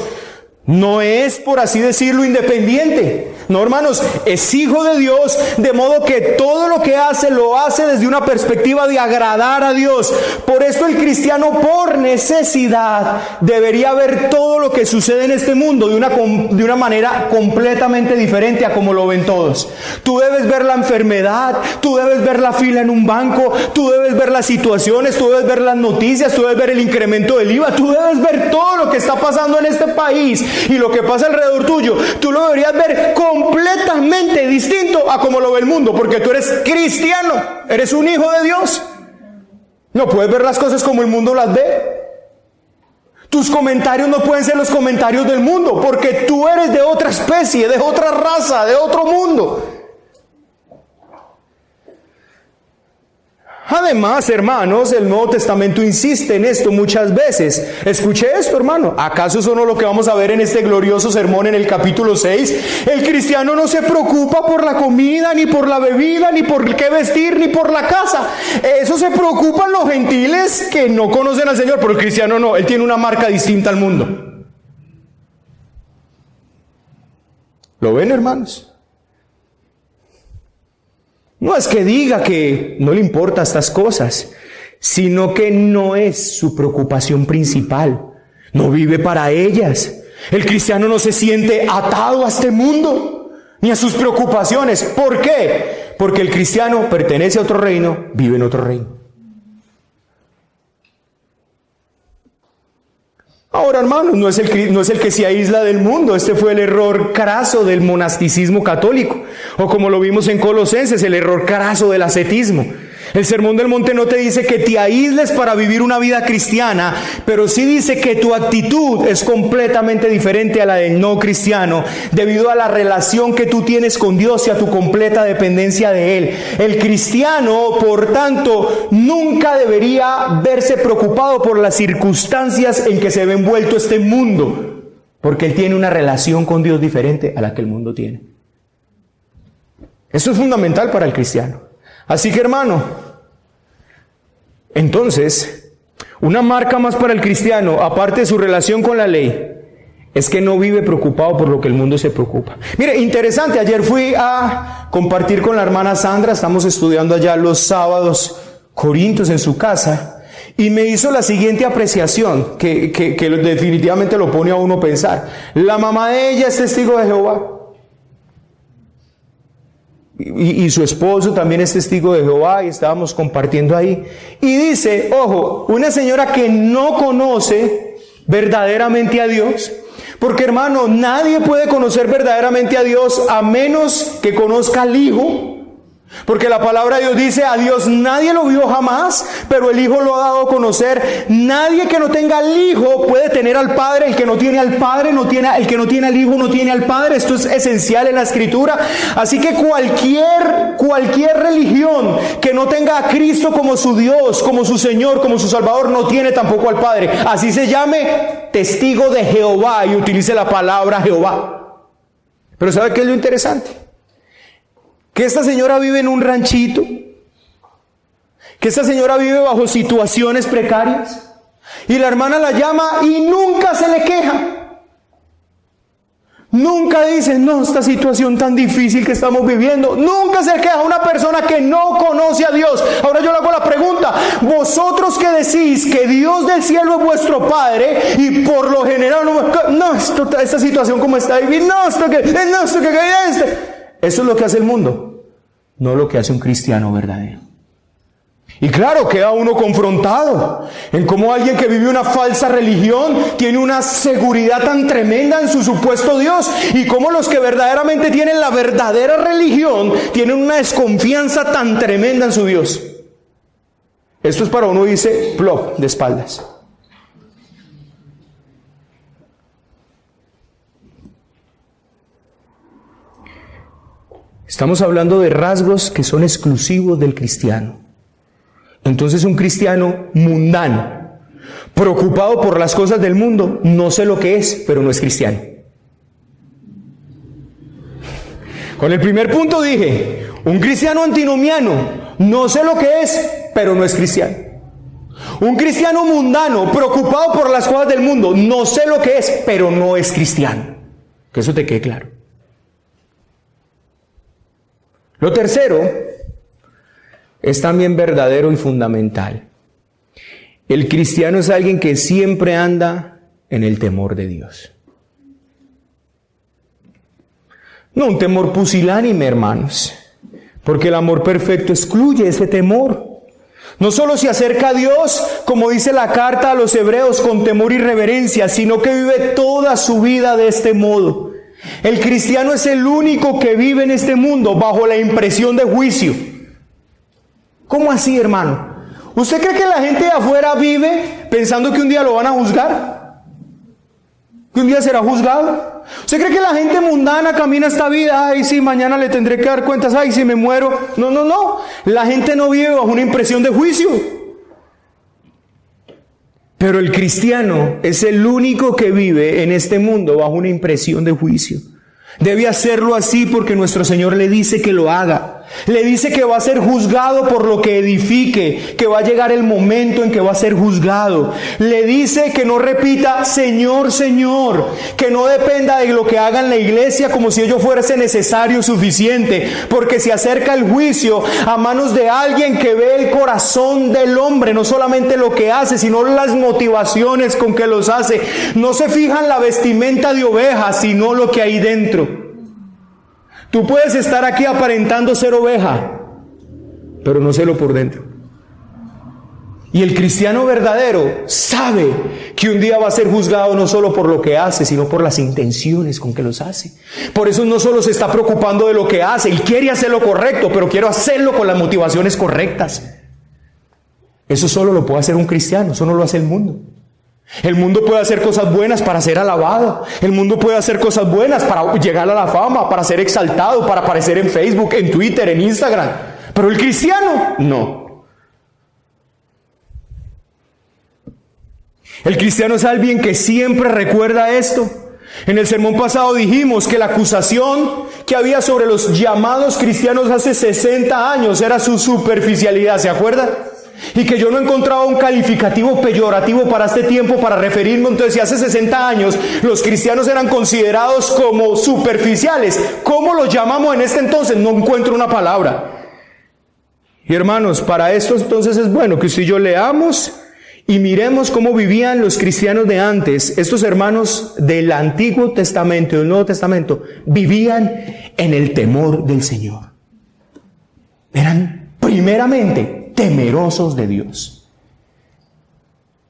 No es, por así decirlo, independiente. No, hermanos, es hijo de Dios, de modo que todo lo que hace, lo hace desde una perspectiva de agradar a Dios. Por eso el cristiano, por necesidad, debería ver todo lo que sucede en este mundo de una manera completamente diferente a como lo ven todos. Tú debes ver la enfermedad, tú debes ver la fila en un banco, tú debes ver las situaciones, tú debes ver las noticias, tú debes ver el incremento del IVA, tú debes ver todo lo que está pasando en este país y lo que pasa alrededor tuyo. Tú lo deberías ver completamente distinto a como lo ve el mundo, porque tú eres cristiano, eres un hijo de Dios. No puedes ver las cosas como el mundo las ve. Tus comentarios no pueden ser los comentarios del mundo, porque tú eres de otra especie, de otra raza, de otro mundo. Además, hermanos, el Nuevo Testamento insiste en esto muchas veces. Escuche esto, hermano. ¿Acaso eso no es lo que vamos a ver en este glorioso sermón en el capítulo 6? El cristiano no se preocupa por la comida, ni por la bebida, ni por qué vestir, ni por la casa. Eso se preocupan los gentiles que no conocen al Señor, pero el cristiano no. Él tiene una marca distinta al mundo. ¿Lo ven, hermanos? No es que diga que no le importan estas cosas, sino que no es su preocupación principal. No vive para ellas. El cristiano no se siente atado a este mundo, ni a sus preocupaciones. ¿Por qué? Porque el cristiano pertenece a otro reino, vive en otro reino. Ahora, hermanos, no es el que se aísla del mundo. Este fue el error craso del monasticismo católico, o como lo vimos en Colosenses, el error craso del ascetismo. El Sermón del Monte no te dice que te aísles para vivir una vida cristiana, pero sí dice que tu actitud es completamente diferente a la del no cristiano, debido a la relación que tú tienes con Dios y a tu completa dependencia de Él. El cristiano, por tanto, nunca debería verse preocupado por las circunstancias en que se ve envuelto este mundo, porque él tiene una relación con Dios diferente a la que el mundo tiene. Eso es fundamental para el cristiano. Así que, hermano, entonces, una marca más para el cristiano, aparte de su relación con la ley, es que no vive preocupado por lo que el mundo se preocupa. Mire, interesante, ayer fui a compartir con la hermana Sandra, estamos estudiando allá los sábados Corintios en su casa, y me hizo la siguiente apreciación, que definitivamente lo pone a uno a pensar. La mamá de ella es testigo de Jehová. Y su esposo también es testigo de Jehová, y estábamos compartiendo ahí. Y dice, ojo, una señora que no conoce verdaderamente a Dios, porque, hermano, nadie puede conocer verdaderamente a Dios a menos que conozca al Hijo. Porque la palabra de Dios dice, a Dios nadie lo vio jamás, pero el Hijo lo ha dado a conocer. Nadie que no tenga al Hijo puede tener al Padre. El que no tiene al Padre, el que no tiene al Hijo no tiene al Padre. Esto es esencial en la Escritura. Así que cualquier religión que no tenga a Cristo como su Dios, como su Señor, como su Salvador, no tiene tampoco al Padre. Así se llame testigo de Jehová y utilice la palabra Jehová. Pero ¿sabe qué es lo interesante? Que esta señora vive en un ranchito, que esta señora vive bajo situaciones precarias, y la hermana la llama y nunca se le queja. Nunca dice, no, esta situación tan difícil que estamos viviendo. Nunca se queja una persona que no conoce a Dios. Ahora yo le hago la pregunta, vosotros que decís que Dios del cielo es vuestro Padre, y por lo general, esta situación como está difícil, eso es lo que hace el mundo, no lo que hace un cristiano verdadero. Y claro, queda uno confrontado en cómo alguien que vive una falsa religión tiene una seguridad tan tremenda en su supuesto Dios, y cómo los que verdaderamente tienen la verdadera religión tienen una desconfianza tan tremenda en su Dios. Esto es para uno, dice, plop, de espaldas. Estamos hablando de rasgos que son exclusivos del cristiano. Entonces, un cristiano mundano, preocupado por las cosas del mundo, no sé lo que es, pero no es cristiano. Con el primer punto dije, un cristiano antinomiano, no sé lo que es, pero no es cristiano. Un cristiano mundano, preocupado por las cosas del mundo, no sé lo que es, pero no es cristiano. Que eso te quede claro. Lo tercero es también verdadero y fundamental. El cristiano es alguien que siempre anda en el temor de Dios. No un temor pusilánime, hermanos, porque el amor perfecto excluye ese temor. No solo se acerca a Dios, como dice la carta a los hebreos, con temor y reverencia, sino que vive toda su vida de este modo. El cristiano es el único que vive en este mundo bajo la impresión de juicio. ¿Cómo así, hermano? ¿Usted cree que la gente de afuera vive pensando que un día lo van a juzgar? ¿Que un día será juzgado? ¿Usted cree que la gente mundana camina esta vida? Ay, sí, mañana le tendré que dar cuentas. Ay, si me muero. No. La gente no vive bajo una impresión de juicio. Pero el cristiano es el único que vive en este mundo bajo una impresión de juicio. Debe hacerlo así porque nuestro Señor le dice que lo haga. Le dice que va a ser juzgado por lo que edifique, que va a llegar el momento en que va a ser juzgado. Le dice que no repita Señor, Señor, que no dependa de lo que haga en la iglesia como si ello fuese necesario o suficiente, porque se acerca el juicio a manos de alguien que ve el corazón del hombre, no solamente lo que hace, sino las motivaciones con que los hace. No se fija en la vestimenta de oveja, sino lo que hay dentro. Tú puedes estar aquí aparentando ser oveja, pero no serlo por dentro. Y el cristiano verdadero sabe que un día va a ser juzgado no solo por lo que hace, sino por las intenciones con que los hace. Por eso no solo se está preocupando de lo que hace, él quiere hacer lo correcto, pero quiere hacerlo con las motivaciones correctas. Eso solo lo puede hacer un cristiano, eso no lo hace el mundo. El mundo puede hacer cosas buenas para ser alabado. El mundo puede hacer cosas buenas para llegar a la fama, para ser exaltado, para aparecer en Facebook, en Twitter, en Instagram. Pero el cristiano, no. El cristiano es alguien que siempre recuerda esto. En el sermón pasado dijimos que la acusación que había sobre los llamados cristianos hace 60 años era su superficialidad, ¿se acuerdan? Y que yo no encontraba un calificativo peyorativo para este tiempo para referirme. Entonces, si hace 60 años los cristianos eran considerados como superficiales, ¿cómo los llamamos en este entonces? No encuentro una palabra. Y hermanos, para esto entonces es bueno que usted y yo leamos y miremos cómo vivían los cristianos de antes. Estos hermanos del Antiguo Testamento y del Nuevo Testamento vivían en el temor del Señor. Eran primeramente temerosos de Dios.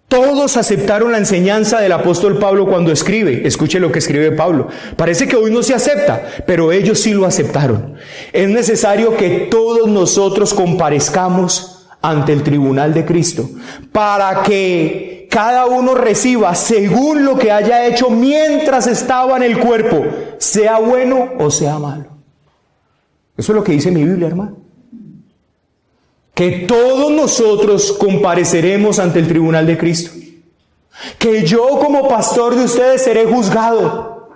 Todos aceptaron la enseñanza del apóstol Pablo cuando escribe. Escuche lo que escribe Pablo. Parece que hoy no se acepta, pero ellos sí lo aceptaron. Es necesario que todos nosotros comparezcamos ante el tribunal de Cristo, para que cada uno reciba según lo que haya hecho mientras estaba en el cuerpo, sea bueno o sea malo. Eso es lo que dice mi Biblia, hermano. Que todos nosotros compareceremos ante el tribunal de Cristo. Que yo como pastor de ustedes seré juzgado.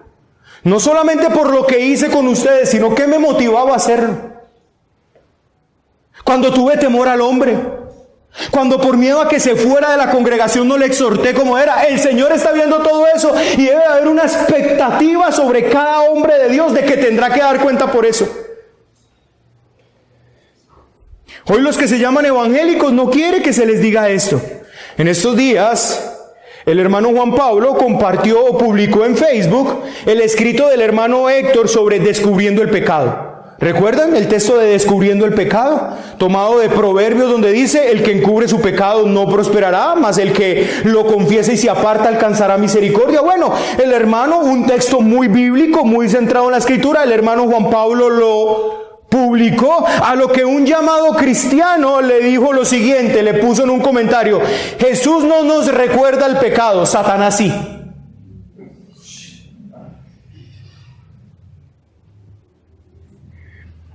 No solamente por lo que hice con ustedes, sino que me motivaba a hacerlo. Cuando tuve temor al hombre, cuando por miedo a que se fuera de la congregación no le exhorté como era. El Señor está viendo todo eso y debe haber una expectativa sobre cada hombre de Dios de que tendrá que dar cuenta por eso. Hoy los que se llaman evangélicos no quieren que se les diga esto. En estos días, el hermano Juan Pablo compartió o publicó en Facebook el escrito del hermano Héctor sobre descubriendo el pecado. ¿Recuerdan el texto de descubriendo el pecado? Tomado de Proverbios, donde dice: el que encubre su pecado no prosperará, mas el que lo confiese y se aparta alcanzará misericordia. Bueno, el hermano, un texto muy bíblico, muy centrado en la escritura, el hermano Juan Pablo lo publicó, a lo que un llamado cristiano le dijo lo siguiente, le puso en un comentario: Jesús no nos recuerda el pecado, Satanás sí.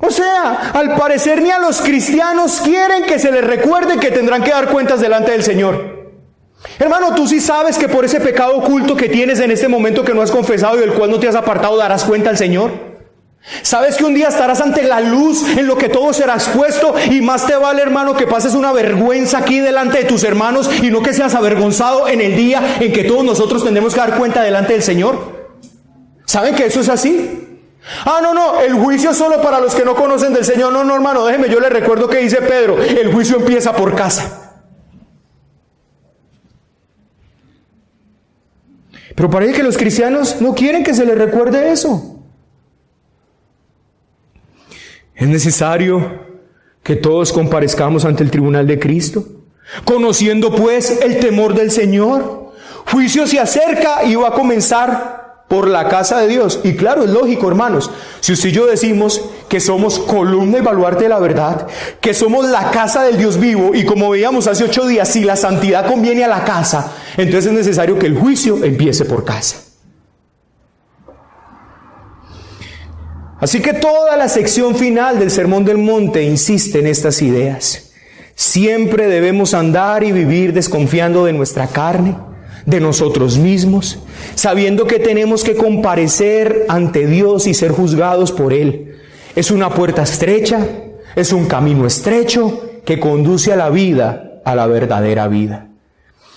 O sea, al parecer ni a los cristianos quieren que se les recuerde que tendrán que dar cuentas delante del Señor. Hermano, tú sí sabes que por ese pecado oculto que tienes en este momento que no has confesado y del cual no te has apartado, darás cuenta al Señor. ¿Sabes que un día estarás ante la luz en lo que todo será expuesto? Y más te vale, hermano, que pases una vergüenza aquí delante de tus hermanos y no que seas avergonzado en el día en que todos nosotros tendremos que dar cuenta delante del Señor. ¿Saben que eso es así? Ah, no, el juicio es solo para los que no conocen del Señor. No, hermano, déjeme, yo le recuerdo que dice Pedro: el juicio empieza por casa. Pero parece que los cristianos no quieren que se les recuerde eso. Es necesario que todos comparezcamos ante el tribunal de Cristo, conociendo pues el temor del Señor. Juicio se acerca y va a comenzar por la casa de Dios. Y claro, es lógico, hermanos, si usted y yo decimos que somos columna y baluarte de la verdad, que somos la casa del Dios vivo, y como veíamos hace 8 días, si la santidad conviene a la casa, entonces es necesario que el juicio empiece por casa. Así que toda la sección final del Sermón del Monte insiste en estas ideas. Siempre debemos andar y vivir desconfiando de nuestra carne, de nosotros mismos, sabiendo que tenemos que comparecer ante Dios y ser juzgados por Él. Es una puerta estrecha, es un camino estrecho que conduce a la vida, a la verdadera vida.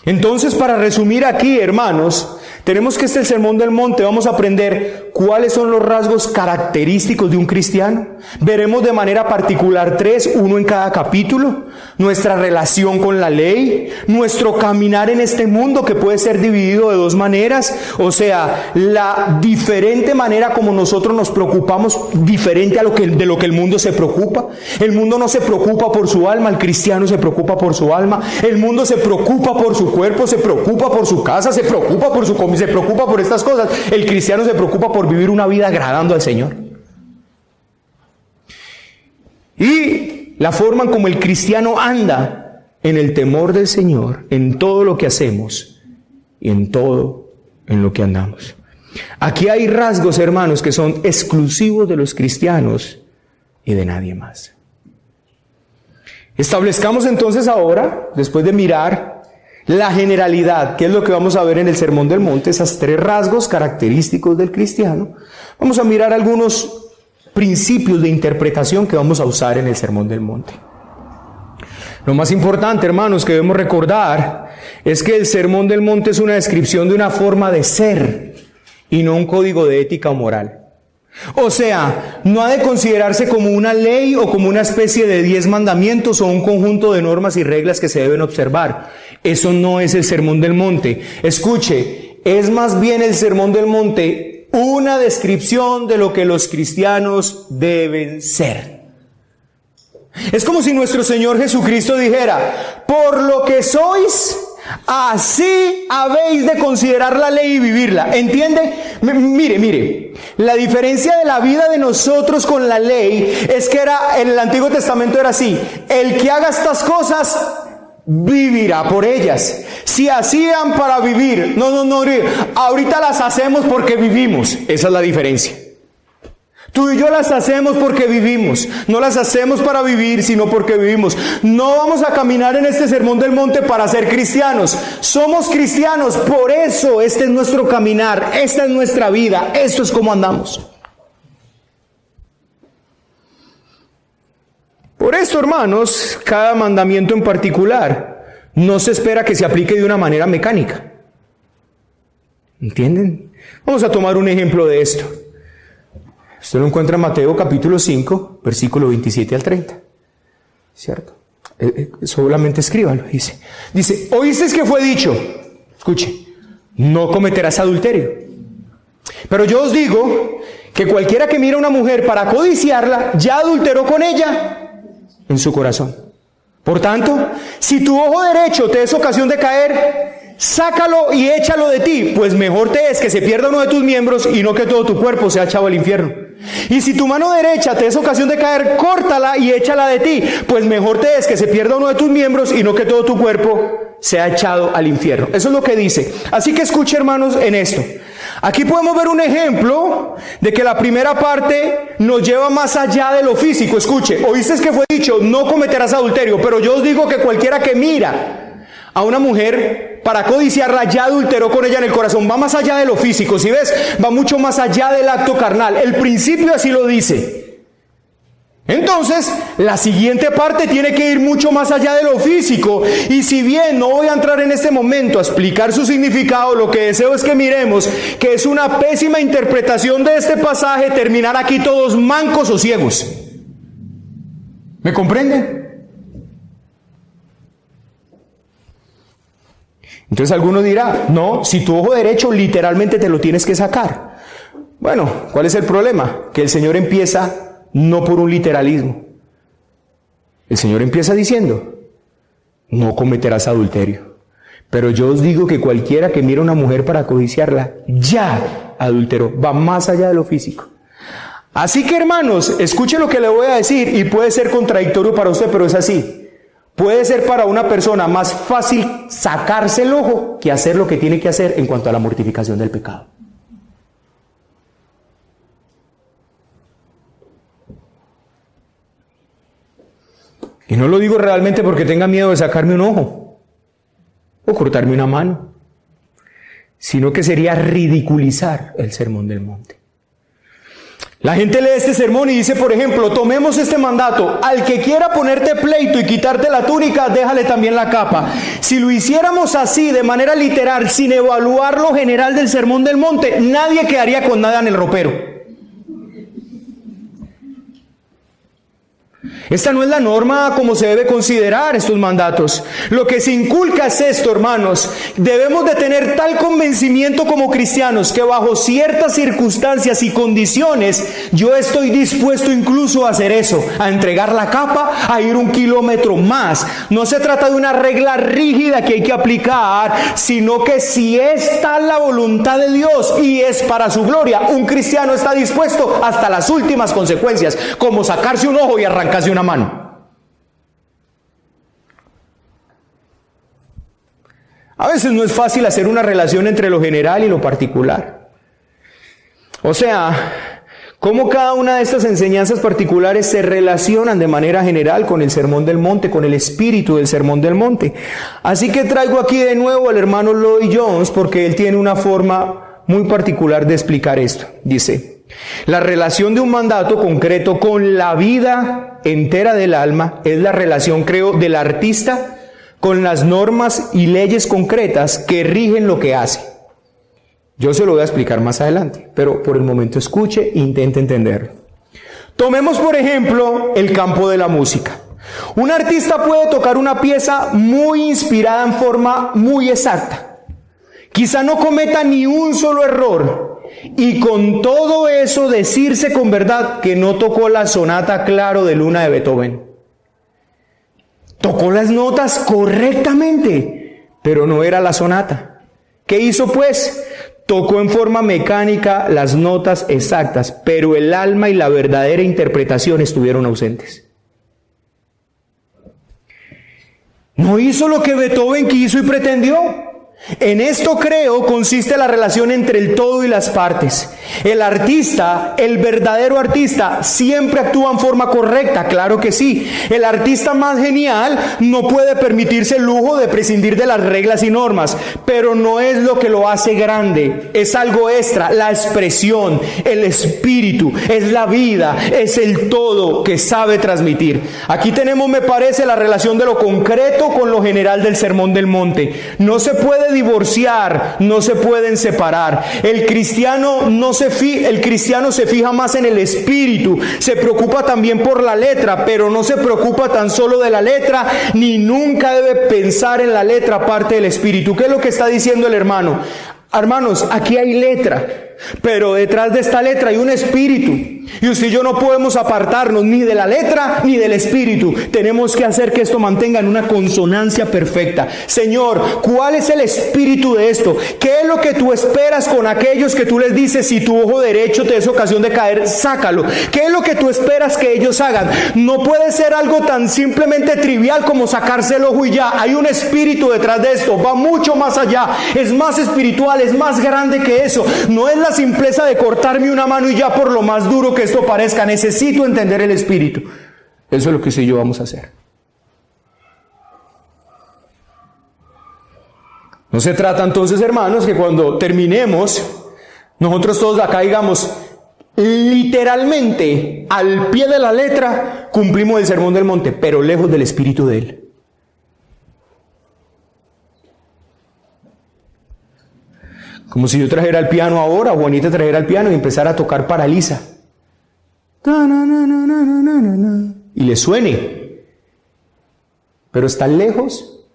Entonces, para resumir aquí, hermanos, tenemos que el Sermón del Monte vamos a aprender cuáles son los rasgos característicos de un cristiano. Veremos de manera particular 3, uno en cada capítulo: nuestra relación con la ley, nuestro caminar en este mundo que puede ser dividido de 2 maneras, o sea, la diferente manera como nosotros nos preocupamos, diferente a de lo que el mundo se preocupa. El mundo no se preocupa por su alma, el cristiano se preocupa por su alma. El mundo se preocupa por su cuerpo, se preocupa por su casa, se preocupa por su comida, se preocupa por estas cosas. El cristiano se preocupa por vivir una vida agradando al Señor. Y la forma en como el cristiano anda en el temor del Señor, en todo lo que hacemos y en todo en lo que andamos. Aquí hay rasgos, hermanos, que son exclusivos de los cristianos y de nadie más. Establezcamos entonces ahora, después de mirar la generalidad, que es lo que vamos a ver en el Sermón del Monte, esas tres rasgos característicos del cristiano, vamos a mirar algunos principios de interpretación que vamos a usar en el Sermón del Monte. Lo más importante, hermanos, que debemos recordar es que el Sermón del Monte es una descripción de una forma de ser y no un código de ética o moral. O sea, no ha de considerarse como una ley o como una especie de 10 mandamientos o un conjunto de normas y reglas que se deben observar. Eso no es el Sermón del Monte. Escuche, es más bien el Sermón del Monte una descripción de lo que los cristianos deben ser. Es como si nuestro Señor Jesucristo dijera: por lo que sois, así habéis de considerar la ley y vivirla. ¿Entiende? Mire, la diferencia de la vida de nosotros con la ley es que en el Antiguo Testamento era así: el que haga estas cosas vivirá por ellas. Si hacían para vivir, no, ahorita las hacemos porque vivimos. Esa es la diferencia. Tú y yo las hacemos porque vivimos. No las hacemos para vivir, sino porque vivimos. No vamos a caminar en este Sermón del Monte para ser cristianos. Somos cristianos, por eso este es nuestro caminar, esta es nuestra vida, esto es como andamos. Por esto, hermanos, cada mandamiento en particular no se espera que se aplique de una manera mecánica. ¿Entienden? Vamos a tomar un ejemplo de esto. Usted lo encuentra en Mateo capítulo 5, versículo 27 al 30. ¿Cierto? Solamente escríbalo, dice. Dice: oísteis que fue dicho, escuche, no cometerás adulterio. Pero yo os digo que cualquiera que mira a una mujer para codiciarla, ya adulteró con ella en su corazón. Por tanto, si tu ojo derecho te es ocasión de caer, sácalo y échalo de ti, pues mejor te es que se pierda uno de tus miembros y no que todo tu cuerpo sea echado al infierno. Y si tu mano derecha te es ocasión de caer, córtala y échala de ti, pues mejor te es que se pierda uno de tus miembros y no que todo tu cuerpo sea echado al infierno. Eso es lo que dice. Así que escuche, hermanos, en esto. Aquí podemos ver un ejemplo de que la primera parte nos lleva más allá de lo físico. Escuche, oíste que fue dicho, no cometerás adulterio, pero yo os digo que cualquiera que mira a una mujer para codiciarla, ya adulteró con ella en el corazón. Va más allá de lo físico, ¿sí ves? Va mucho más allá del acto carnal. El principio así lo dice. Entonces, la siguiente parte tiene que ir mucho más allá de lo físico. Y si bien no voy a entrar en este momento a explicar su significado, lo que deseo es que miremos que es una pésima interpretación de este pasaje terminar aquí todos mancos o ciegos. ¿Me comprenden? Entonces alguno dirá: no, si tu ojo derecho literalmente te lo tienes que sacar. Bueno, ¿cuál es el problema? Que el Señor empieza no por un literalismo. El Señor empieza diciendo: no cometerás adulterio. Pero yo os digo que cualquiera que mira a una mujer para codiciarla, ya adulteró. Va más allá de lo físico. Así que, hermanos, escuche lo que le voy a decir, y puede ser contradictorio para usted, pero es así. Puede ser para una persona más fácil sacarse el ojo que hacer lo que tiene que hacer en cuanto a la mortificación del pecado. Y no lo digo realmente porque tenga miedo de sacarme un ojo o cortarme una mano, sino que sería ridiculizar el Sermón del Monte. La gente lee este sermón y dice, por ejemplo, tomemos este mandato: al que quiera ponerte pleito y quitarte la túnica, déjale también la capa. Si lo hiciéramos así, de manera literal, sin evaluar lo general del Sermón del Monte, nadie quedaría con nada en el ropero. Esta no es la norma como se debe considerar estos mandatos. Lo que se inculca es esto, hermanos: debemos de tener tal convencimiento como cristianos que bajo ciertas circunstancias y condiciones yo estoy dispuesto incluso a hacer eso, a entregar la capa, a ir 1 kilómetro más. No se trata de una regla rígida que hay que aplicar, sino que si es tal la voluntad de Dios y es para su gloria, un cristiano está dispuesto hasta las últimas consecuencias, como sacarse un ojo y arrancarse una mano. A veces no es fácil hacer una relación entre lo general y lo particular. O sea, cómo cada una de estas enseñanzas particulares se relacionan de manera general con el Sermón del Monte, con el espíritu del Sermón del Monte. Así que traigo aquí de nuevo al hermano Lloyd Jones porque él tiene una forma muy particular de explicar esto. Dice: la relación de un mandato concreto con la vida entera del alma es la relación, creo, del artista con las normas y leyes concretas que rigen lo que hace. Yo se lo voy a explicar más adelante, pero por el momento escuche e intente entenderlo. Tomemos, por ejemplo, el campo de la música. Un artista puede tocar una pieza muy inspirada en forma muy exacta. Quizá no cometa ni un solo error, y con todo eso decirse con verdad que no tocó la sonata Claro de Luna de Beethoven. Tocó las notas correctamente, pero no era la sonata. ¿Qué hizo pues? Tocó en forma mecánica las notas exactas, pero el alma y la verdadera interpretación estuvieron ausentes. No hizo lo que Beethoven quiso y pretendió. En esto, creo, consiste la relación entre el todo y las partes. El artista, el verdadero artista, siempre actúa en forma correcta, claro que sí. El artista más genial no puede permitirse el lujo de prescindir de las reglas y normas, pero no es lo que lo hace grande, es algo extra, la expresión, el espíritu, es la vida, es el todo que sabe transmitir. Aquí tenemos, me parece, la relación de lo concreto con lo general del Sermón del Monte. No se puede divorciar, no se pueden separar. El cristiano se fija más en el espíritu, se preocupa también por la letra, pero no se preocupa tan solo de la letra, ni nunca debe pensar en la letra aparte del espíritu. ¿Qué es lo que está diciendo el hermano? Hermanos, aquí hay letra, pero detrás de esta letra hay un espíritu. Y usted y yo no podemos apartarnos ni de la letra ni del espíritu. Tenemos que hacer que esto mantenga en una consonancia perfecta. Señor, ¿cuál es el espíritu de esto? ¿Qué es lo que tú esperas con aquellos que tú les dices, si tu ojo derecho te es ocasión de caer, sácalo? ¿Qué es lo que tú esperas que ellos hagan? No puede ser algo tan simplemente trivial como sacarse el ojo y ya. Hay un espíritu detrás de esto, va mucho más allá, es más espiritual, es más grande que eso. No es la simpleza de cortarme una mano y ya, por lo más duro que esto parezca. Necesito entender el espíritu. Eso es lo que usted y yo vamos a hacer. No se trata entonces, hermanos, que cuando terminemos, nosotros todos acá digamos, literalmente, al pie de la letra, cumplimos el Sermón del Monte, pero lejos del espíritu de él. Como si yo trajera el piano ahora, Juanita trajera el piano y empezara a tocar Paralisa. Y le suene. Pero está lejos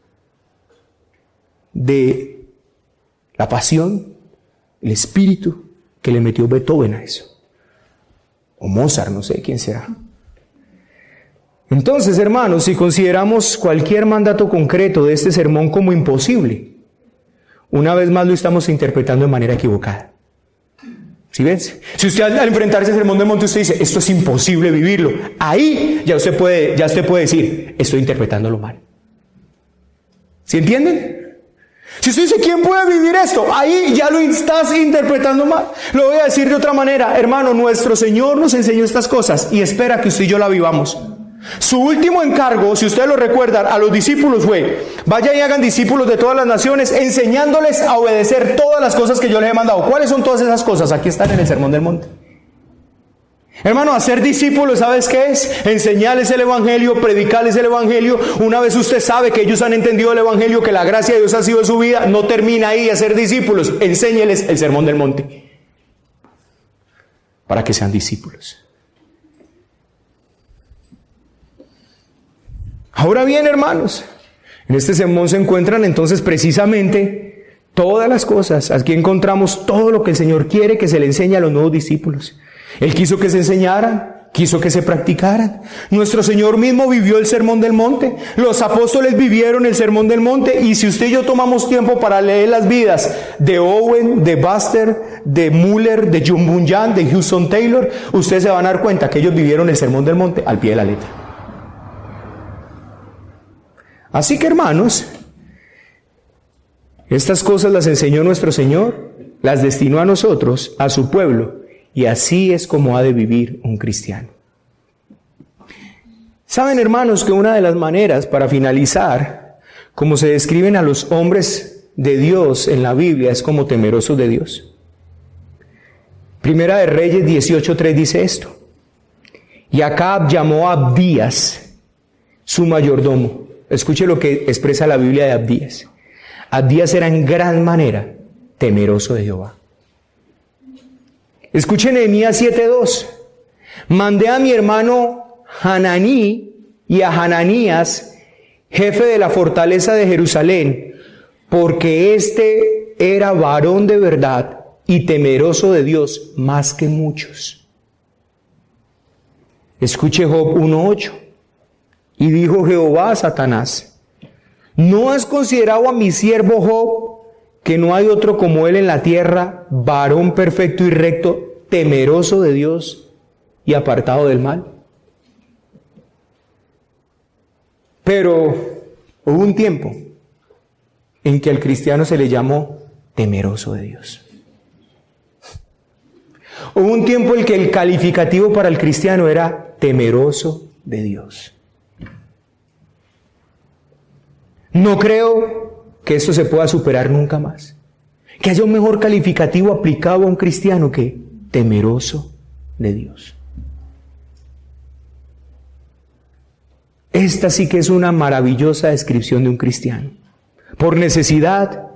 de la pasión, el espíritu que le metió Beethoven a eso. O Mozart, no sé quién será. Entonces, hermanos, si consideramos cualquier mandato concreto de este sermón como imposible, una vez más lo estamos interpretando de manera equivocada. ¿Sí ves? Si usted al enfrentarse al Sermón del Monte usted dice, esto es imposible vivirlo, ahí ya usted puede decir, estoy interpretándolo mal. ¿Sí entienden? Si usted dice, ¿quién puede vivir esto? Ahí ya lo estás interpretando mal. Lo voy a decir de otra manera, hermano, nuestro Señor nos enseñó estas cosas y espera que usted y yo la vivamos. Su último encargo, si ustedes lo recuerdan, a los discípulos fue, vayan y hagan discípulos de todas las naciones, enseñándoles a obedecer todas las cosas que yo les he mandado. ¿Cuáles son todas esas cosas? Aquí están en el Sermón del Monte. Hermano, hacer discípulos, ¿sabes qué es? Enseñarles el Evangelio, predicarles el Evangelio. Una vez usted sabe que ellos han entendido el Evangelio, que la gracia de Dios ha sido en su vida, no termina ahí hacer discípulos. Enséñeles el Sermón del Monte para que sean discípulos. Ahora bien, hermanos, en este sermón se encuentran entonces precisamente todas las cosas. Aquí encontramos todo lo que el Señor quiere que se le enseñe a los nuevos discípulos. Él quiso que se enseñaran, quiso que se practicaran. Nuestro Señor mismo vivió el Sermón del Monte. Los apóstoles vivieron el Sermón del Monte. Y si usted y yo tomamos tiempo para leer las vidas de Owen, de Buster, de Muller, de John Bunyan, de Hudson Taylor, ustedes se van a dar cuenta que ellos vivieron el Sermón del Monte al pie de la letra. Así que, hermanos, Estas cosas las enseñó nuestro Señor, las destinó a nosotros, a su pueblo, y así es como ha de vivir un cristiano. Saben, hermanos, que una de las maneras para finalizar, como se describen a los hombres de Dios en la Biblia, es como temerosos de Dios. Primera de Reyes 18:3 dice esto: y Acab llamó a Abdías, su mayordomo. Escuche lo que expresa la Biblia de Abdías. Abdías era en gran manera temeroso de Jehová. Escuche Nehemías 7:2. Mandé a mi hermano Hananí y a Hananías, jefe de la fortaleza de Jerusalén, porque éste era varón de verdad y temeroso de Dios más que muchos. Escuche Job 1:8. Y dijo Jehová a Satanás: ¿no has considerado a mi siervo Job, que no hay otro como él en la tierra, varón perfecto y recto, temeroso de Dios y apartado del mal? Pero hubo un tiempo en que al cristiano se le llamó temeroso de Dios. Hubo un tiempo en que el calificativo para el cristiano era temeroso de Dios. No creo que esto se pueda superar nunca más. Que haya un mejor calificativo aplicado a un cristiano que temeroso de Dios. Esta sí que es una maravillosa descripción de un cristiano. Por necesidad,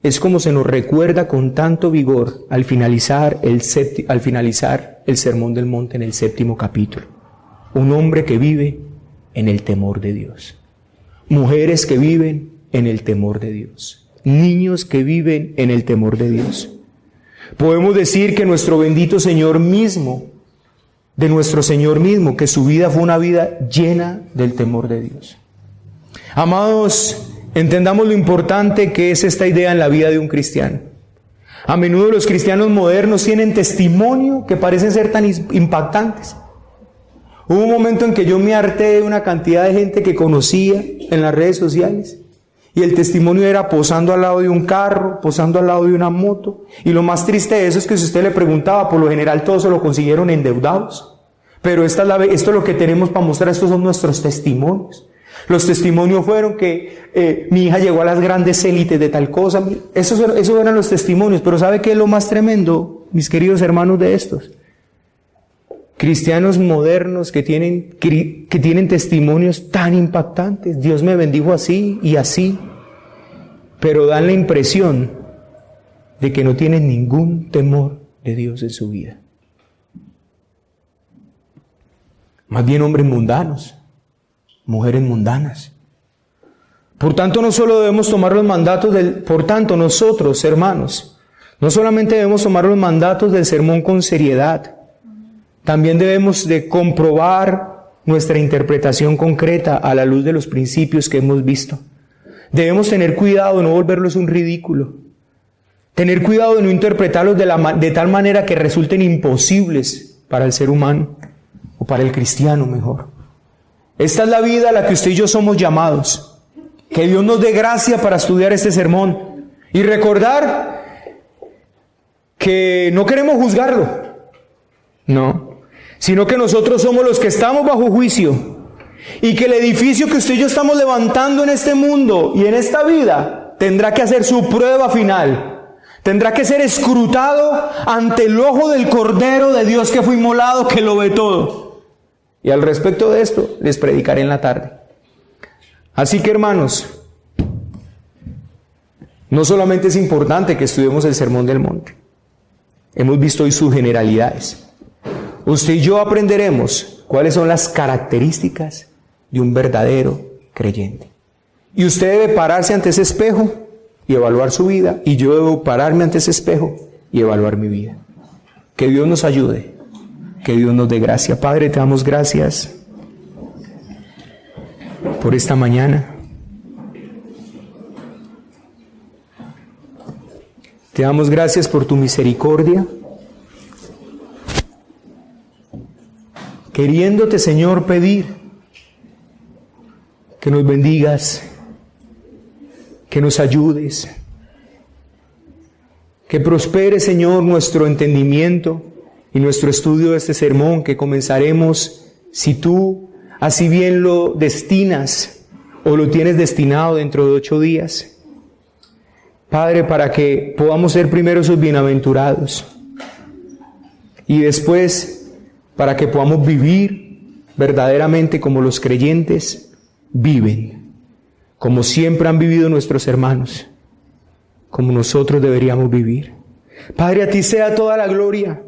es como se nos recuerda con tanto vigor al finalizar el Sermón del Monte en el 7º capítulo. Un hombre que vive en el temor de Dios. Mujeres que viven en el temor de Dios. Niños que viven en el temor de Dios. Podemos decir que nuestro bendito Señor mismo, de nuestro Señor mismo, que su vida fue una vida llena del temor de Dios. Amados, entendamos lo importante que es esta idea en la vida de un cristiano. A menudo los cristianos modernos tienen testimonio que parecen ser tan impactantes. Hubo un momento en que yo me harté de una cantidad de gente que conocía en las redes sociales, y el testimonio era posando al lado de un carro, posando al lado de una moto, y lo más triste de eso es que si usted le preguntaba, por lo general todos se lo consiguieron endeudados. Pero esto es lo que tenemos para mostrar, estos son nuestros testimonios. Los testimonios fueron que mi hija llegó a las grandes élites de tal cosa. Esos eran los testimonios. Pero ¿sabe qué es lo más tremendo, mis queridos hermanos, de estos? Cristianos modernos que tienen testimonios tan impactantes. Dios me bendijo así y así. Pero dan la impresión de que no tienen ningún temor de Dios en su vida. Más bien hombres mundanos, mujeres mundanas. Por tanto, no solo debemos tomar los mandatos por tanto, nosotros, hermanos, no solamente debemos tomar los mandatos del sermón con seriedad, también debemos de comprobar nuestra interpretación concreta a la luz de los principios que hemos visto. Debemos tener cuidado de no volverlos un ridículo. Tener cuidado de no interpretarlos de tal manera que resulten imposibles para el ser humano, o para el cristiano mejor. Esta es la vida a la que usted y yo somos llamados. Que Dios nos dé gracia para estudiar este sermón y recordar que no queremos juzgarlo, no, sino que nosotros somos los que estamos bajo juicio, y que el edificio que usted y yo estamos levantando en este mundo y en esta vida tendrá que hacer su prueba final, tendrá que ser escrutado ante el ojo del Cordero de Dios que fue inmolado, que lo ve todo. Y al respecto de esto les predicaré en la tarde. Así que, hermanos, no solamente es importante que estudiemos el Sermón del Monte, hemos visto hoy sus generalidades. Usted y yo aprenderemos cuáles son las características de un verdadero creyente. Y usted debe pararse ante ese espejo y evaluar su vida, y yo debo pararme ante ese espejo y evaluar mi vida. Que Dios nos ayude, que Dios nos dé gracia. Padre, te damos gracias por esta mañana. Te damos gracias por tu misericordia, queriéndote, Señor, pedir que nos bendigas, que nos ayudes, Que prospere, Señor, nuestro entendimiento y nuestro estudio de este sermón que comenzaremos, si tú así bien lo destinas o lo tienes destinado dentro de 8 días. Padre, para que podamos ser primero esos bienaventurados y después para que podamos vivir verdaderamente como los creyentes viven, como siempre han vivido nuestros hermanos, como nosotros deberíamos vivir. Padre, a ti sea toda la gloria.